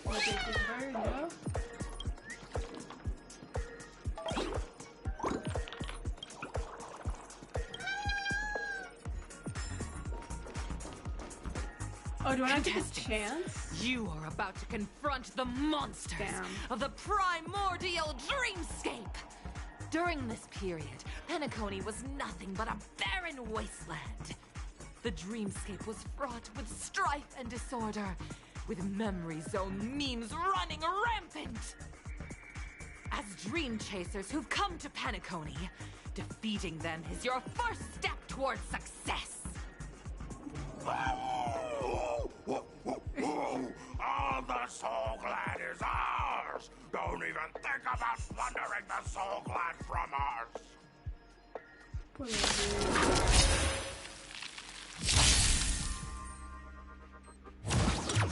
What is this bird, no? Oh, do I not get a chance?
You are about to confront the monsters of the primordial dreamscape. During this period, Penacony was nothing but a barren wasteland. The dreamscape was fraught with strife and disorder, with memory zone memes running rampant. As dream chasers who've come to Penacony, defeating them is your first step towards success.
All the Soul Glad is ours! Don't even think about plundering the Soul Glad from us!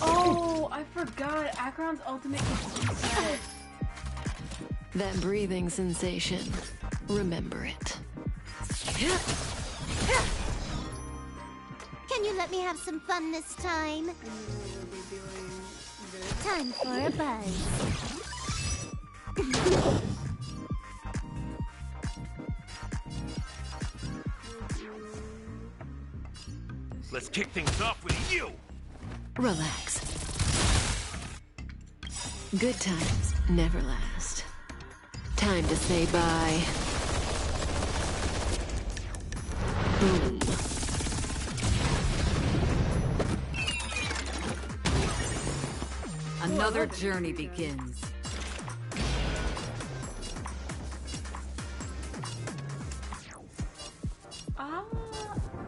Oh, I forgot. Acheron's ultimate is reset.
That breathing sensation. Remember it.
Can you let me have some fun this time? Time for a buzz.
Let's kick things off with you!
Relax. Good times never last. Time to say bye. Boom.
Another journey begins.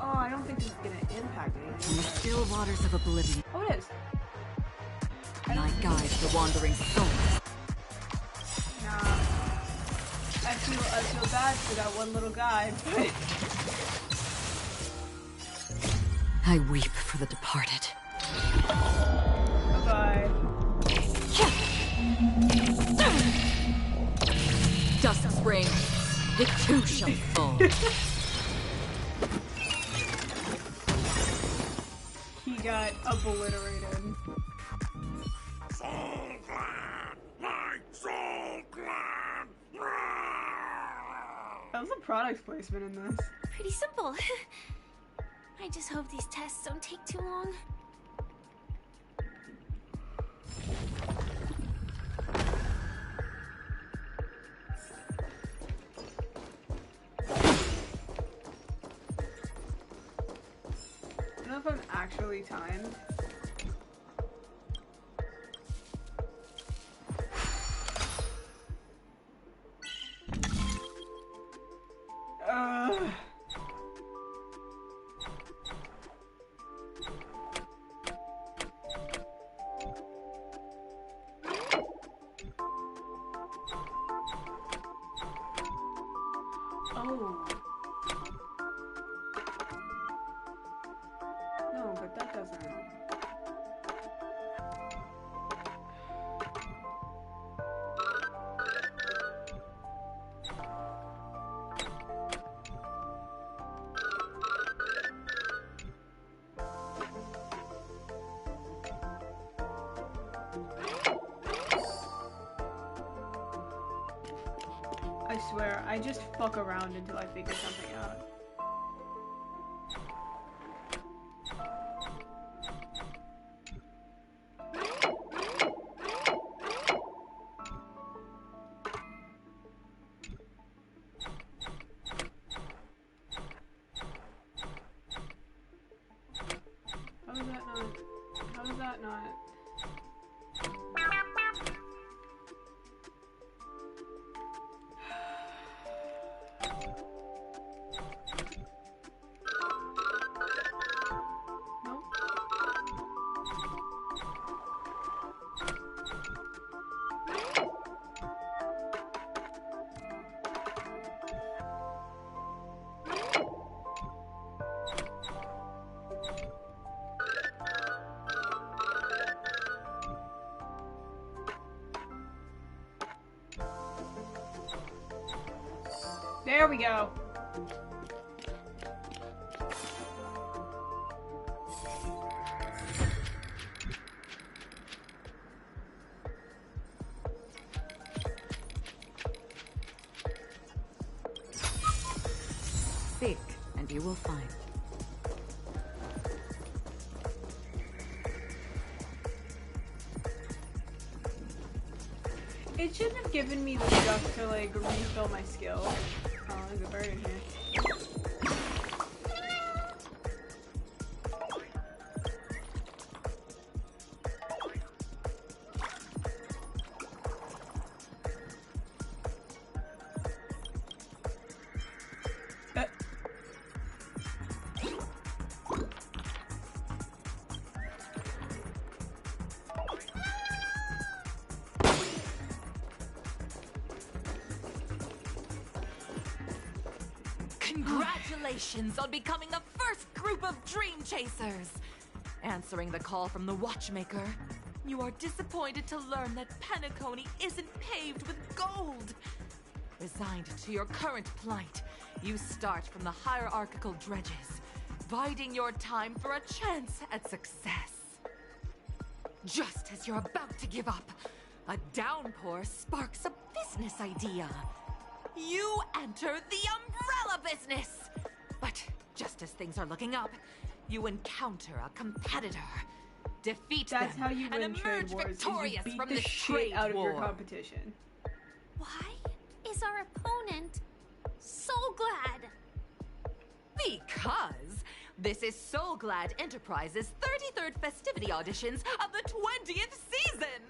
Oh, I don't think this is gonna impact anything.
In the still waters of oblivion.
Oh, it is.
I guide the wandering soul.
Nah. I feel bad for that one little guy, but...
I weep for the departed.
Bye-bye.
Dust spring, it too shall fall.
He got obliterated.
Soul Glad! My Soul Glad!
That was a product placement in this.
Pretty simple. I just hope these tests don't take too long.
I don't know if I'm actually timed. Oh. No, but that doesn't help. I swear, I just fuck around until I figure something out. How is that not? There we go.
Seek, and you will find.
It shouldn't have given me the stuff to like refill my skill. Oh, there's a bird in here.
Congratulations on becoming the first group of Dream Chasers! Answering the call from the Watchmaker, you are disappointed to learn that Penacony isn't paved with gold. Resigned to your current plight, you start from the hierarchical dredges, biding your time for a chance at success. Just as you're about to give up, a downpour sparks a business idea. You enter the umbrella business! But just just as things are looking up, you encounter a competitor. Defeat
That's
them
how you win
and
trade
emerge
wars.
victorious
Is you beat
from
the
this
shit
trade
out of
war.
your competition.
Why is our opponent so glad?
Because this is Soul Glad Enterprises' 33rd festivity auditions of the 20th season!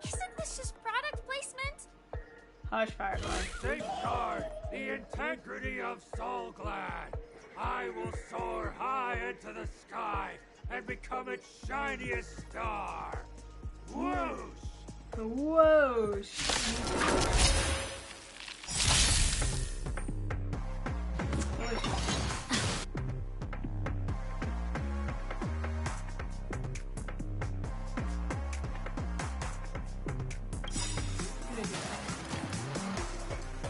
Isn't this just product placement?
Hush, Firefly.
Safeguard the integrity of Soul Glad. I will soar high into the sky and become its shiniest star. Whoosh!
Whoosh!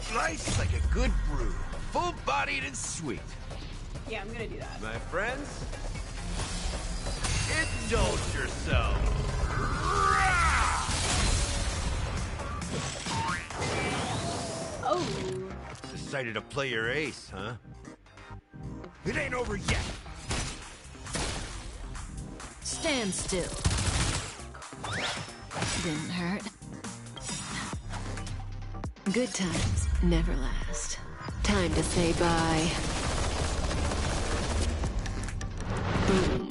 Slice like a good brew, full-bodied and sweet.
Yeah, I'm gonna do that.
My friends, indulge yourself.
Oh.
Decided to play your ace, huh? It ain't over yet.
Stand still. Didn't hurt. Good times never last. Time to say bye. Boom.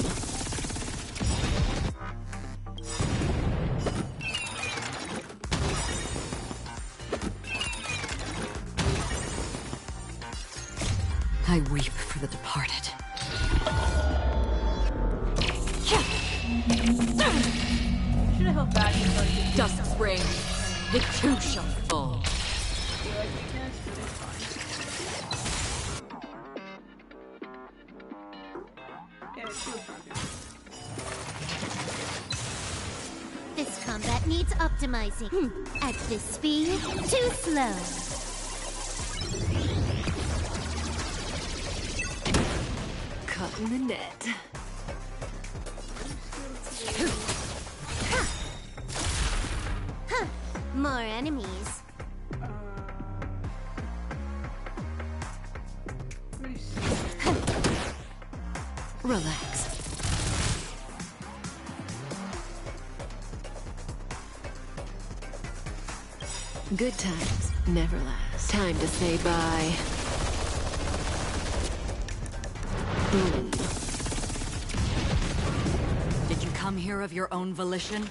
I weep for the departed.
Should have held back and started.
Dust rain. The two shall fall.
Do you like weakness? But it's fine. Yeah, it's too strong.
This combat needs optimizing. At this speed, too slow.
Caught in the net.
Huh. More enemies.
Relax. Good times never last. Time to say bye. Boom.
Did you come here of your own volition?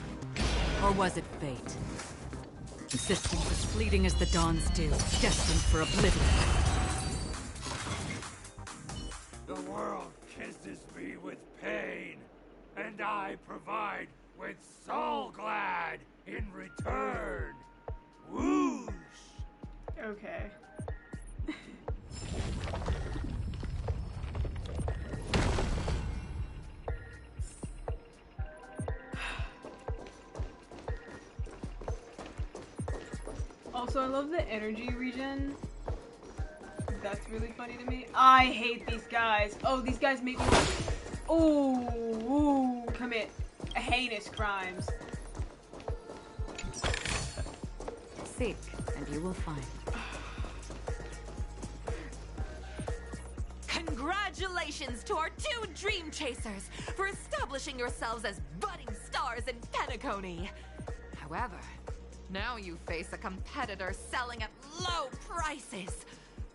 Or was it fate? Existence as fleeting as the dawn's dew, destined for oblivion.
The world kisses me with pain, and I provide with Soul Glad in return. Whoosh!
Okay. Also, I love the energy regen. That's really funny to me. I hate these guys. Oh, these guys make me commit heinous crimes.
Seek, and you will find.
Congratulations to our two Dream Chasers for establishing yourselves as budding stars in Penacony. However, now you face a competitor selling at low prices,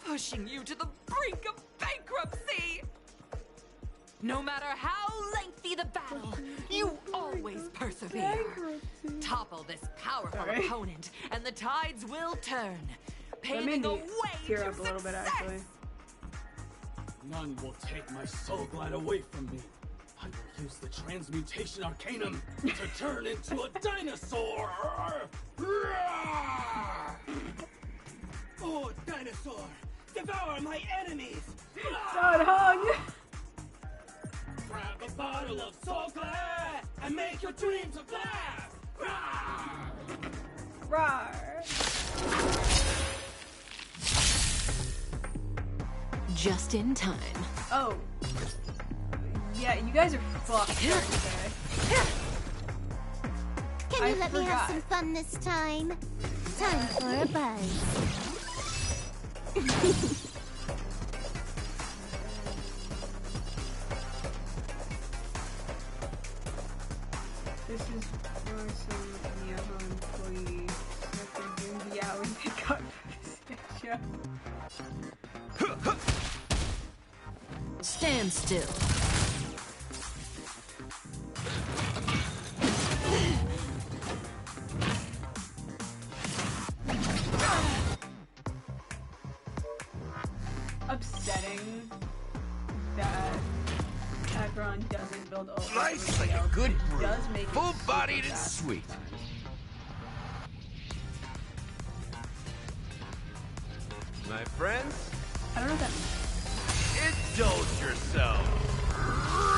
pushing you to the brink of bankruptcy. No matter how lengthy the battle, you always persevere. Topple this powerful opponent, and the tides will turn, paving a way
tear
to
up a little bit,
success.
actually.
None will take my Soul Glad away from me. I will use the Transmutation Arcanum to turn into a dinosaur! Oh, dinosaur! Devour my enemies!
God hung!
Grab a bottle of Soul Glad and make your dreams of laugh!
Rawr!
Just in time.
Oh. Yeah, you guys are fucked.
Can you let me have some fun this time? Time for a buzz.
This is for some Yahoo employees that can bring the hours they got for this show.
Stand still.
Upsetting that Acheron doesn't build over.
Life's like a good brew,
does make it
full-bodied
super
and
fast.
sweet. My friends,
I don't know what that means.
indulge yourself.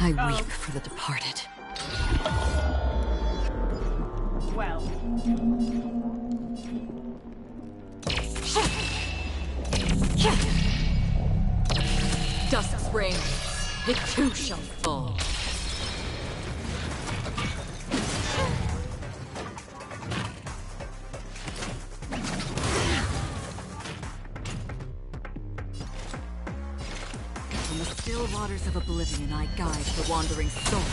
I weep for the departed.
Well.
Dusk's reign, it too shall fall. From the still waters of oblivion, I guide the wandering souls.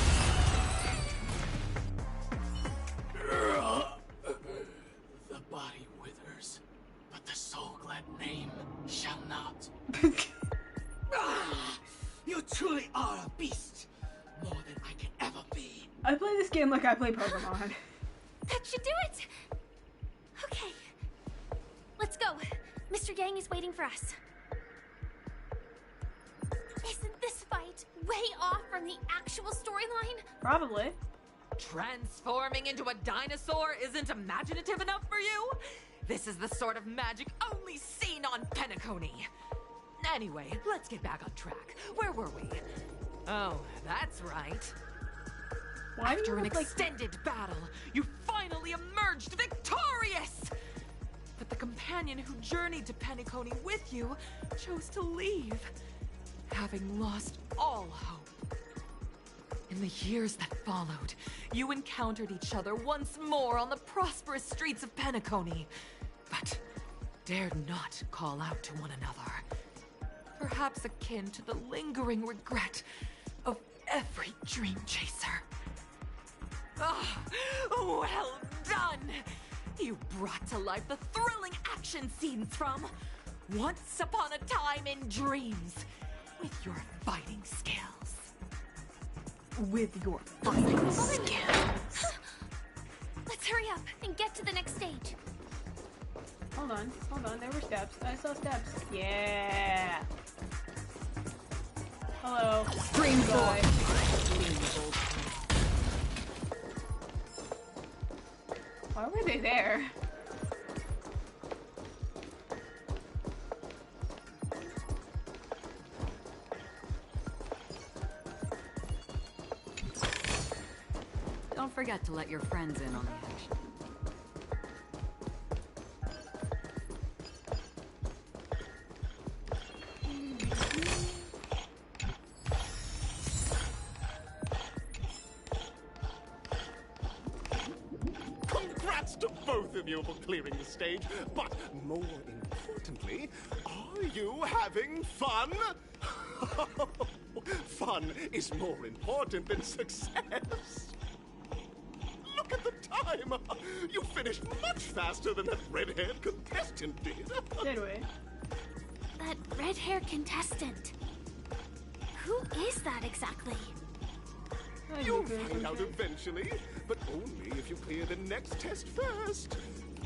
The body withers, but the soul-glad name shall not. You truly are a beast, more than I can ever be.
I play this game like I play Pokemon.
That should do it! Okay. Let's go. Mr. Yang is waiting for us. Isn't this fight way off from the actual storyline?
Probably.
Transforming into a dinosaur isn't imaginative enough for you? This is the sort of magic only seen on Penacony. Anyway, let's get back on track. Where were we? Oh, that's right.
Why do
After
you
an
look like-
extended battle, you finally emerged victorious! But the companion who journeyed to Penacony with you chose to leave, having lost all hope. In the years that followed, you encountered each other once more on the prosperous streets of Penacony, but dared not call out to one another. Perhaps akin to the lingering regret of every dream chaser. Ah, well done! You brought to life the thrilling action scenes from Once Upon a Time in Dreams with your fighting skills.
With your fighting
skills. Let's hurry up and get to the next stage.
Hold on, there were steps. I saw steps. Yeah. Hello.
Dream
guy. Why were they there?
Don't forget to let your friends in on the action.
Congrats to both of you for clearing the stage, but more importantly, are you having fun? Fun is more important than success. Look at the time! You finished much faster than that red-haired contestant did.
Did we?
That red-haired contestant. Who is that exactly?
You'll find out eventually, but only if you clear the next test first.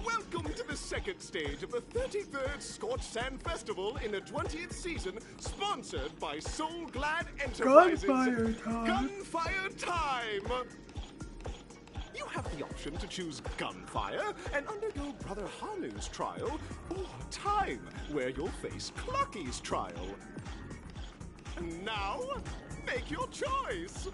Welcome to the second stage of the 33rd Scorched Sand Festival in the 20th season, sponsored by Soul Glad Enterprises.
Gunfire time!
Gunfire time! You have the option to choose Gunfire and undergo Brother Hanu's trial, or Time, where you'll face Clucky's trial. And now, make your choice!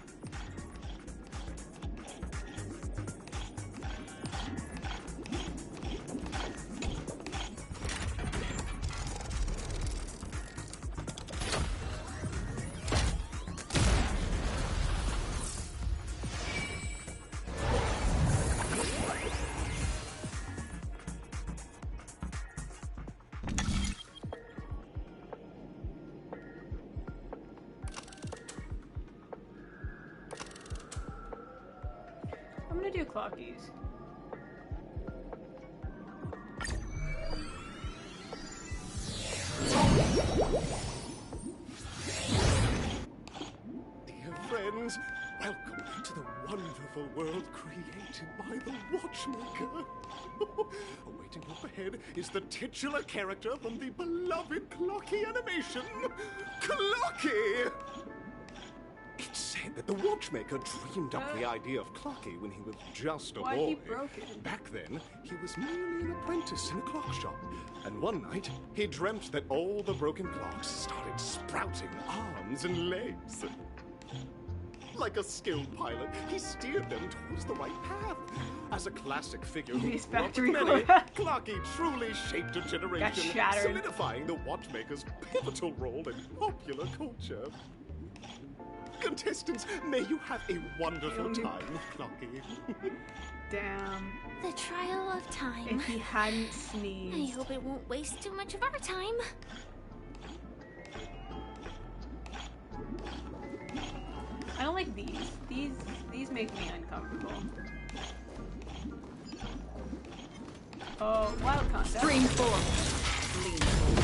I'm gonna do clockies.
Dear friends, welcome to the wonderful world created by the Watchmaker. Awaiting up ahead is the titular character from the beloved Clocky animation, Clocky! It's said that the Watchmaker dreamed up the idea of Clocky when he was just a
Why
boy.
he broke it?
Back then, he was merely an apprentice in a clock shop. And one night, he dreamt that all the broken clocks started sprouting arms and legs. Like a skilled pilot, he steered them towards the right path. As a classic figure who
These
loved
factory
many,
work.
Clocky truly shaped a generation,
shattered.
solidifying the Watchmaker's pivotal role in popular culture. Contestants, may you have a wonderful time with Clocky.
Damn.
The trial of time.
If he hadn't
I
sneezed.
hope it won't waste too much of our time.
I don't like these. These make me uncomfortable. Oh, wild concept.
Spring forward. Lean forward.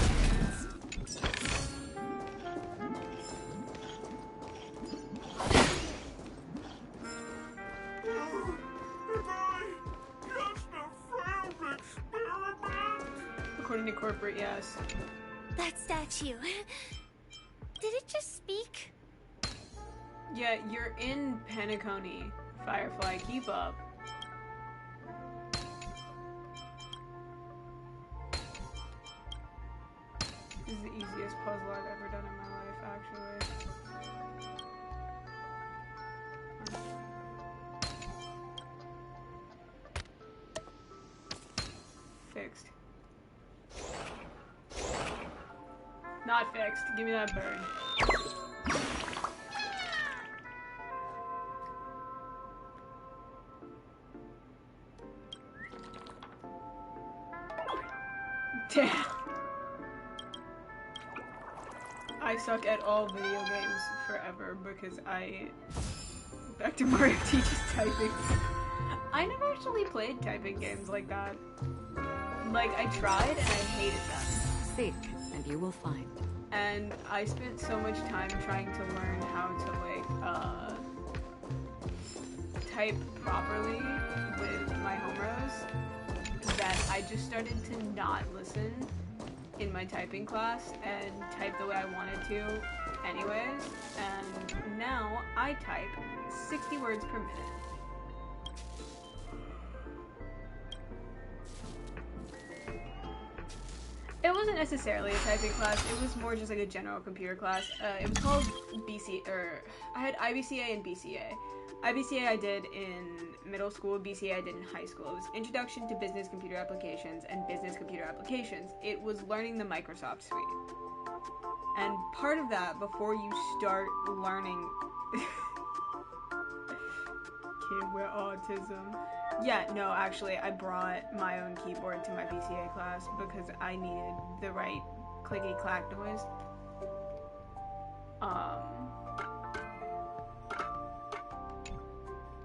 According to corporate, yes.
That statue. Did it just speak?
Yeah, you're in Penacony, Firefly. Keep up. This is the easiest puzzle I've ever done in my life, actually. Fixed. Not fixed. Give me that bird. Damn. I suck at all video games forever because back to Mario teaches typing. I never actually played typing games like that. Like, I tried and I hated them.
Seek, and you will find.
And I spent so much time trying to learn how to, like, type properly with my home rows that I just started to not listen in my typing class and type the way I wanted to anyways. And now I type 60 words per minute. It wasn't necessarily a typing class, it was more just like a general computer class. It was called I had IBCA and BCA. IBCA I did in middle school, BCA I did in high school. It was Introduction to Business Computer Applications and Business Computer Applications. It was learning the Microsoft Suite. And part of that, before you start learning... Kid with autism. Yeah, no, actually, I brought my own keyboard to my BCA class because I needed the right clicky-clack noise.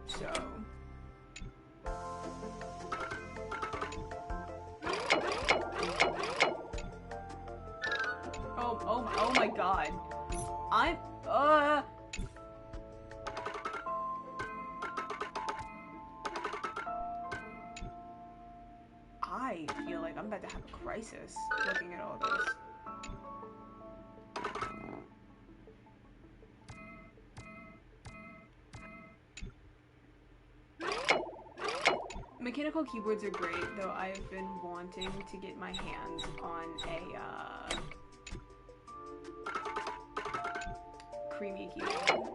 So... Oh my god. I feel like I'm about to have a crisis looking at all this. Mechanical keyboards are great, though I've been wanting to get my hands on a, creamy keyboard.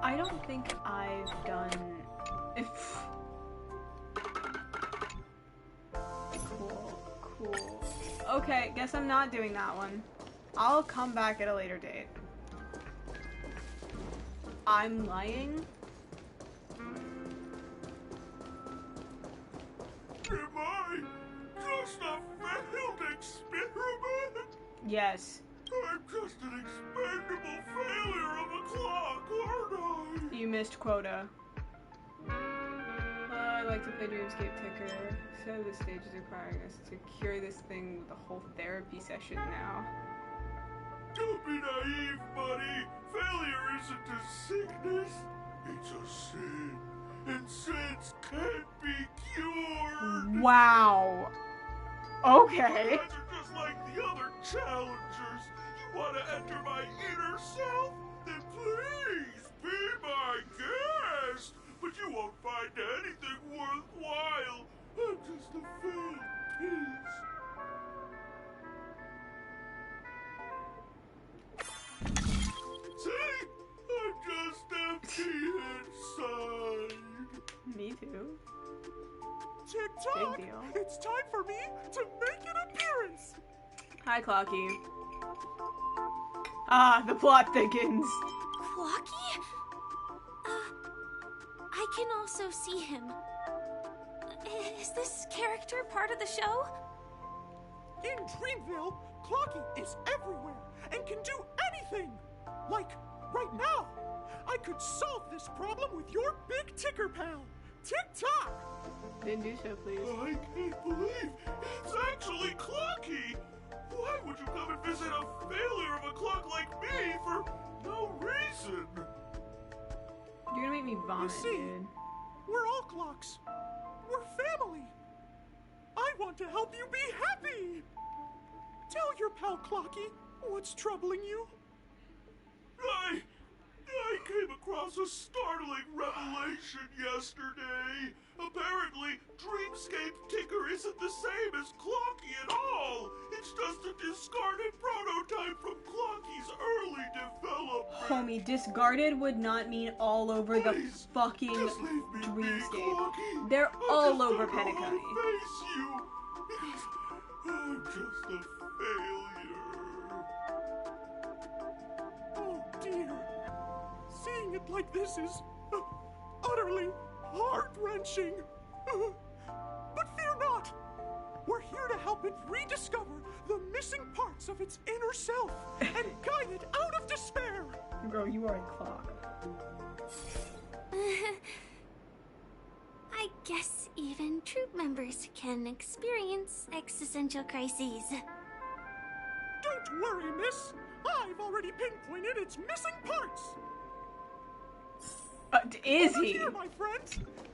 I don't think I've done... Cool. Okay, guess I'm not doing that one. I'll come back at a later date. I'm lying?
Am I just a failed experiment?
Yes.
I'm just an expendable failure of a clock, aren't I?
You missed quota. I like to play Dreamscape Ticker. So the stage is requiring us to cure this thing with a whole therapy session now.
Don't be naive, buddy. Failure isn't a sickness. It's a sin. And sins can't be cured.
Wow. Okay.
You guys are just like the other challengers. You want to enter my inner self? Then please be my guest. But you won't find anything worthwhile. I'm just a failed piece. See? I'm just empty inside.
Me too.
Tick-tock!
Big deal.
It's time for me to make an appearance!
Hi, Clocky. Ah, the plot thickens.
Clocky? I can also see him. Is this character part of the show?
In Dreamville, Clocky is everywhere and can do anything! Like, right now, I could solve this problem with your big ticker pal, Tick-tock!
Then do so, please.
I can't believe it's actually Clocky! Why would you come and visit a failure of a clock like me for no reason?
You're gonna make me vomit,
You see,
dude.
we're all clocks. We're family. I want to help you be happy. Tell your pal Clocky what's troubling you.
I came across a startling revelation yesterday. Apparently, Dreamscape Ticker isn't the same as Clocky at all. It's just a discarded prototype from Clocky's early development.
Homie, discarded would not mean all over the fucking Dreamscape. They're all over Penacony.
Face you, because I'm just a failure.
Oh dear. Seeing it like this is utterly heart-wrenching. But fear not. We're here to help it rediscover the missing parts of its inner self and guide it out of despair.
Bro, you are a clock.
I guess even troop members can experience existential crises.
Don't worry, miss. I've already pinpointed its missing parts.
Is
Over
he?
Here, my friend.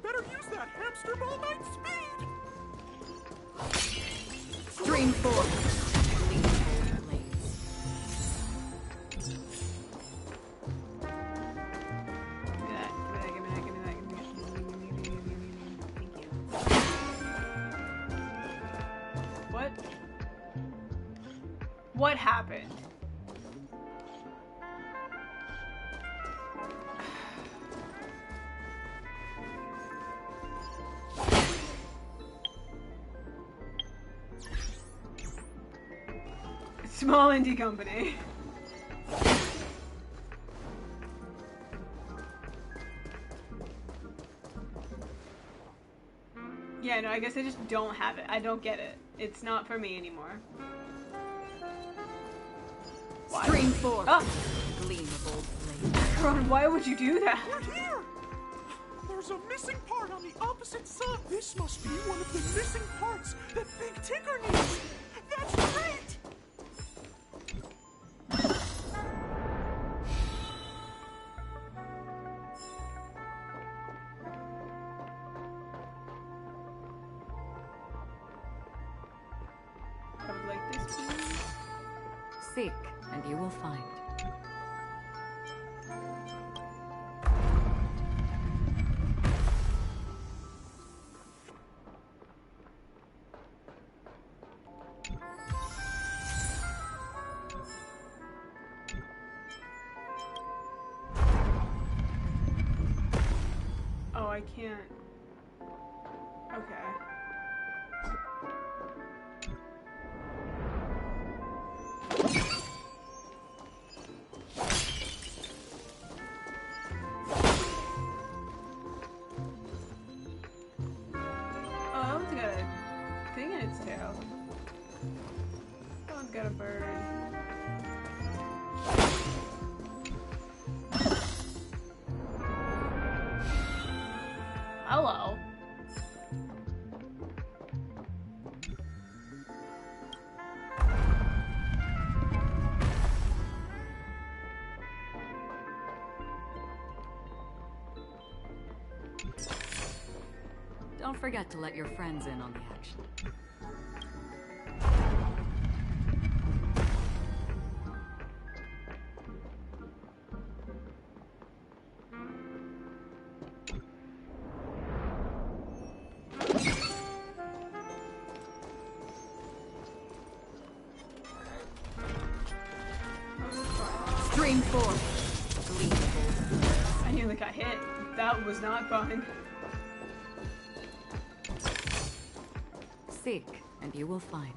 Better use that hamster ball night speed.
Stream 4.
What? What happened? Small indie company. Yeah, no, I guess I just don't have it. I don't get it. It's not for me anymore. Why?
Stream 4.
Ah!
Gleam of old flame.
Ron, why would you do that?
We're here. There's a missing part on the opposite side. This must be one of the missing parts that Big Ticker needs. That's great.
I would like this to
Seek, and you will find.
Oh, I can't. Okay. hello.
Don't forget to let your friends in on the action.
Stream 4. I nearly got hit. That was not fun.
Seek, and you will find.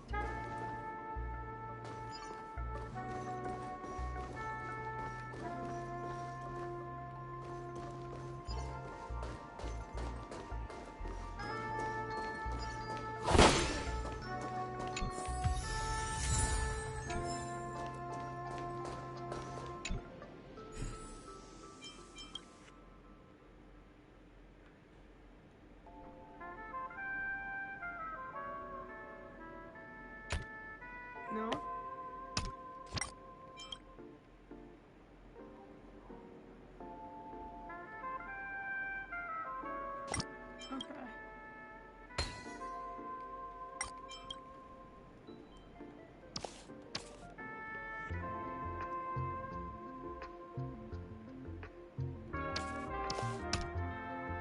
No? Okay.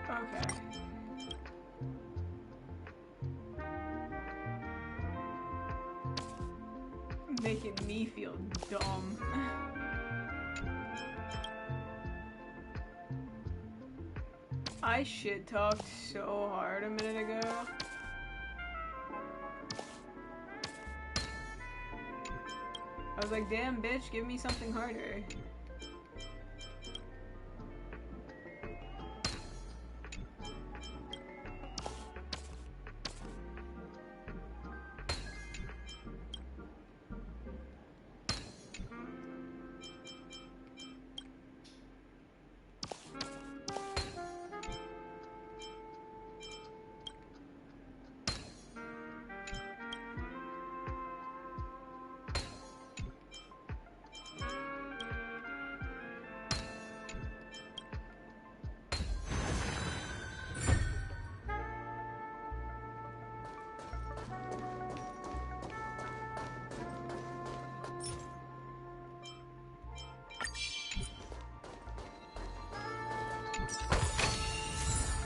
Okay. Making me feel dumb. I shit talked so hard a minute ago. I was like, damn bitch, give me something harder.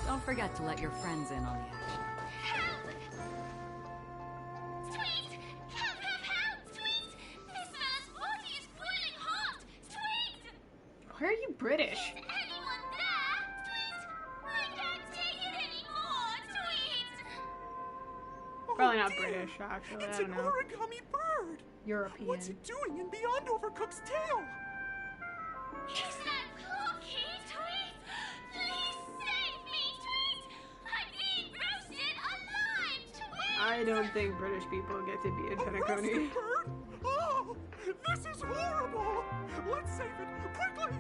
Don't forget to let your friends in on the action.
Sweet! Can't have help! Sweet! This fellow's body is boiling hot! Sweet!
Why are you British?
Is anyone there? Sweet! I can't take it anymore! Sweet!
Probably not British, actually.
It's
I don't
an
know.
origami bird.
European.
What's it doing in beyond Overcook's tail?
Is that Corky? Sweet! Please save me! Sweet! I'm being roasted alive! Sweet!
I don't think British people get to be in Penacony.
Bird? Oh, this is horrible. Let's save it quickly.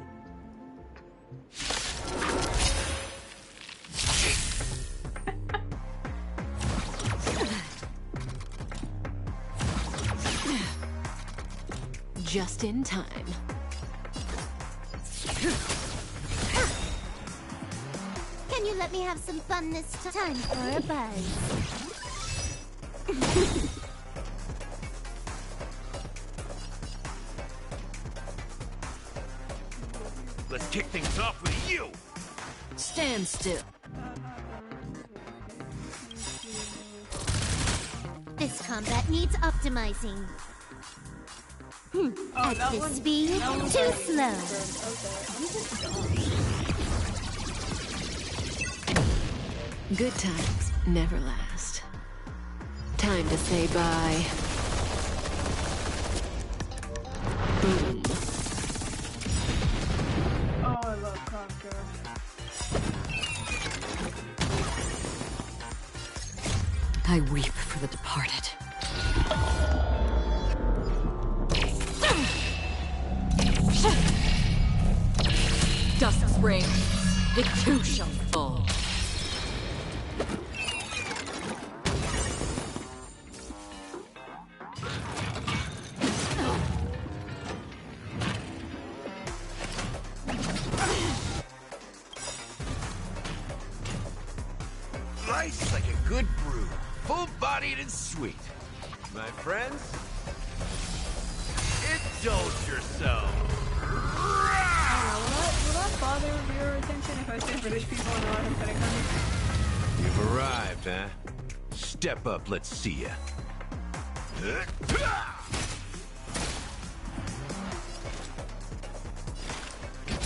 Just in time.
Can you let me have some fun this time for a buzz?
Let's kick things off with you!
Stand still.
This combat needs optimizing. At this speed, too slow.
Good times never last. Time to say bye. Boom.
Oh, I love Kafka.
I weep for the departed. Dusk's reign, it too shall fall.
Rice like a good brew, full-bodied and sweet. My friends, indulge yourself.
Will that bother your attention if I say British people in the Northern Pentagon?
You've arrived, huh? Step up, let's see ya.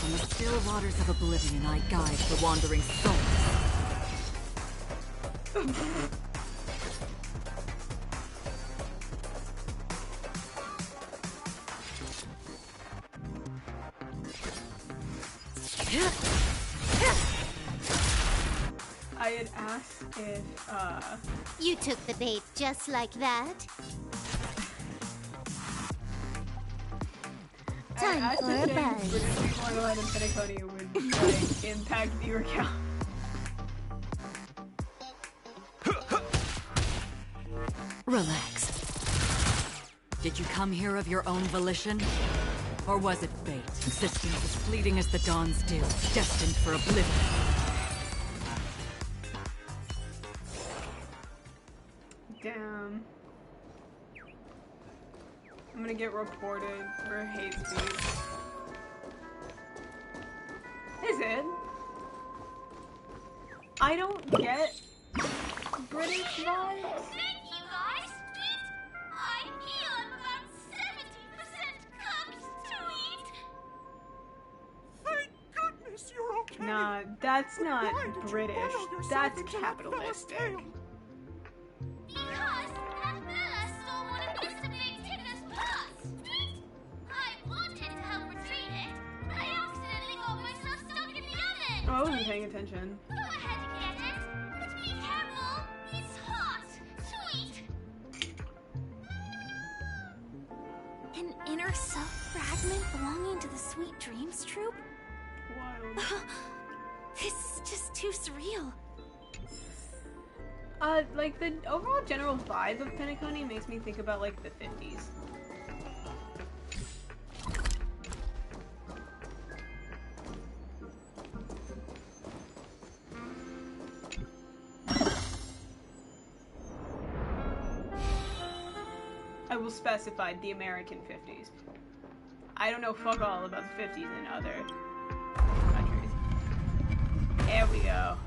On the still waters of oblivion, I guide the wandering souls.
I had asked if,
You took the bait just like that? Time for a buzz.
British people in the Northern Pentagon would, like, impact viewer count.
Relax. Did you come here of your own volition? Or was it fate? Existence as fleeting as the dawn's dew, destined for oblivion.
Damn. I'm gonna get reported for hate speech. Is it? I don't get British vibes.
Thank you, guys. I feel I'm about 70% cooked to eat.
Thank goodness you're okay.
Nah, that's not British. That's capitalistic.
Because Bella stole one of Mr. Big Tigger's pots. I wanted to help retrieve it, but I accidentally got myself stuck in the oven.
Oh, I wasn't paying attention.
Go ahead and get it. But be careful. It's hot. Sweet. An inner self fragment belonging to the Sweet Dreams troupe?
Wild.
This is just too surreal.
Like, the overall general vibe of Penacony makes me think about, like, the 50s. I will specify the American 50s. I don't know fuck all about the 50s in other countries. There we go.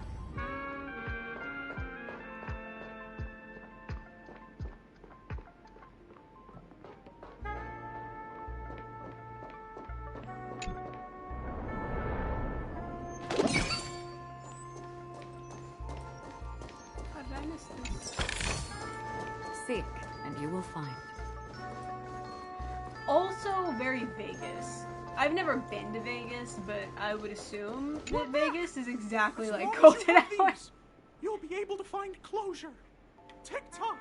How did I miss this?
Seek, and you will find.
Also very Vegas. I've never been to Vegas, but I would assume that Vegas is exactly like Golden Hour.
You'll be able to find closure. Tick-tock.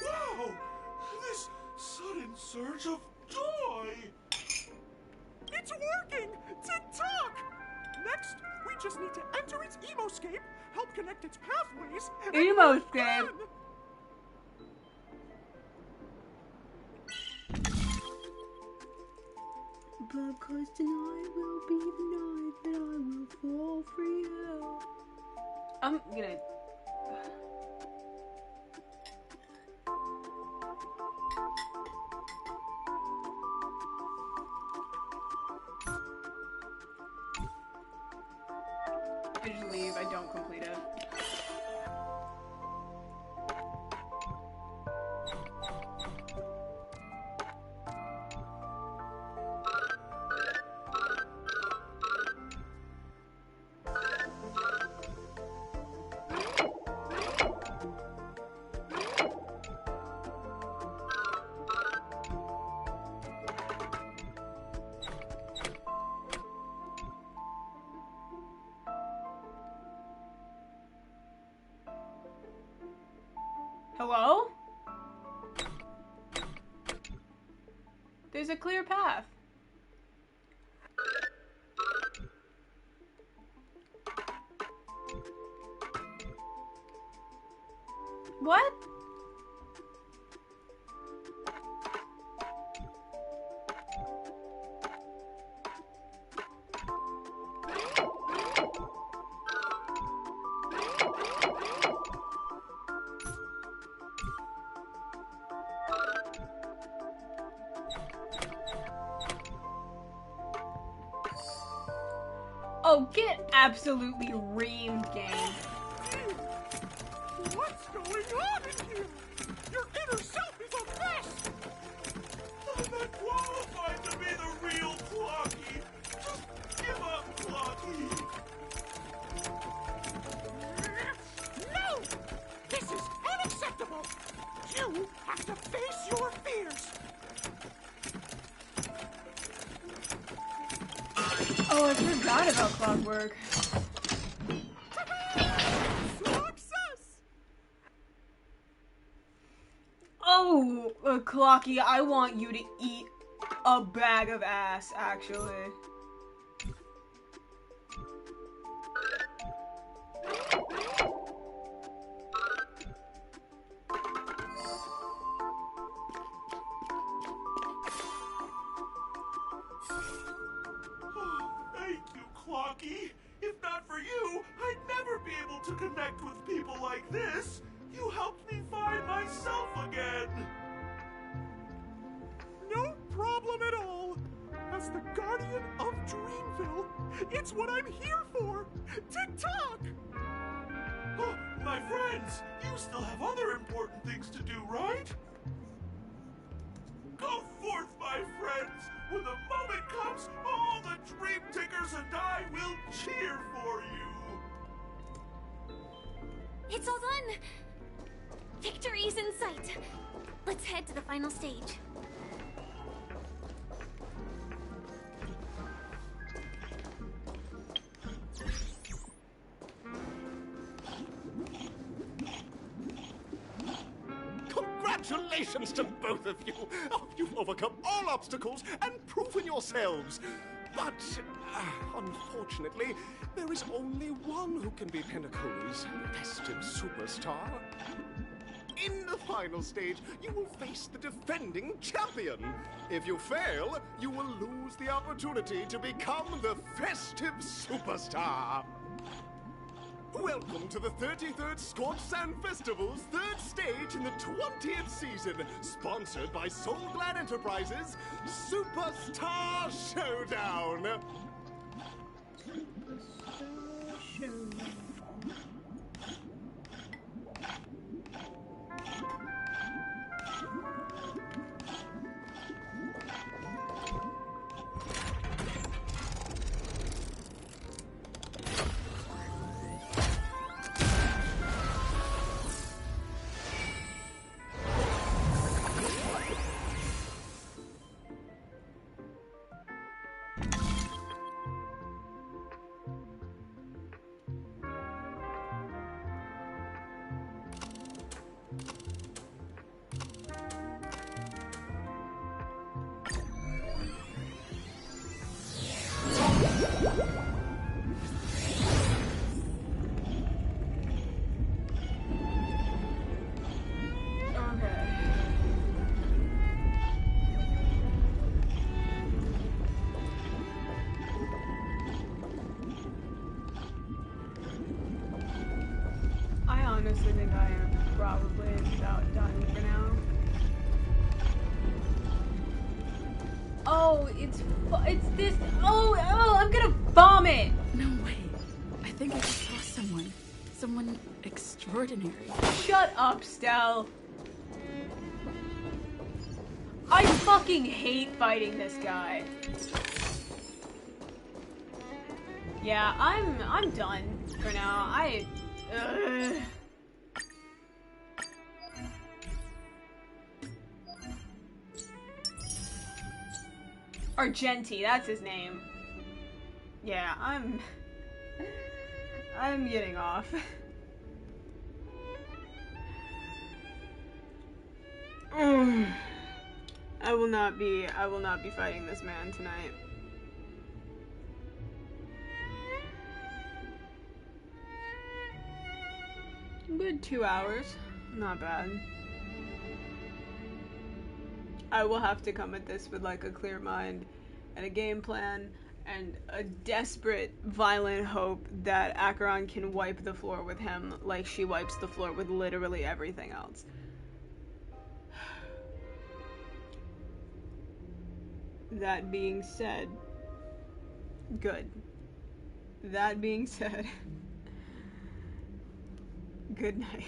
Wow! This sudden surge of joy! It's working! Tick-tock! Next, we just need to enter its emoscape, help connect its pathways, and
Emoscape. Because tonight will be the night that I will fall for you. I'm gonna... I just leave, I don't complete it. Hello? There's a clear path. What? Oh, get absolutely reamed, game.
What's going on in here? Your inner self is a mess! I'm not qualified to be the real Clocky. Just give up, Clocky. No! This is unacceptable! You have to face your fears!
Oh, I forgot about Clockwork. Oh, Clocky, I want you to eat a bag of ass, actually.
Thank you, Clocky. If not for you, I'd never be able to connect with people like this. You helped me find myself again. No problem at all. As the guardian of Dreamville, it's what I'm here for, to talk. Oh, my friends, you still have other important things to do, right? Go forth, my friends. When the moment comes, all the Dream Takers and I will cheer for you.
It's all done! Victory's in sight. Let's head to the final stage.
Congratulations to both of you! Oh, you've overcome all obstacles and proven yourselves. But, unfortunately, there is only one who can be Penacony's festive superstar. In the final stage, you will face the defending champion. If you fail, you will lose the opportunity to become the festive superstar. Welcome to the 33rd Scorch Sand Festival's third stage in the 20th season, sponsored by Soul Glad Enterprises, Superstar Showdown.
honestly think I am probably about done for now. Oh, it's this. Oh, I'm gonna vomit.
No way. I think I just saw someone. Someone extraordinary.
Shut up, Stell. I fucking hate fighting this guy. Yeah, I'm done for now. Argenti, that's his name. Yeah, I'm getting off. I will not be fighting this man tonight. Good 2 hours. Not bad. I will have to come at this with like a clear mind and a game plan and a desperate, violent hope that Acheron can wipe the floor with him like she wipes the floor with literally everything else. That being said, good. That being said, good night.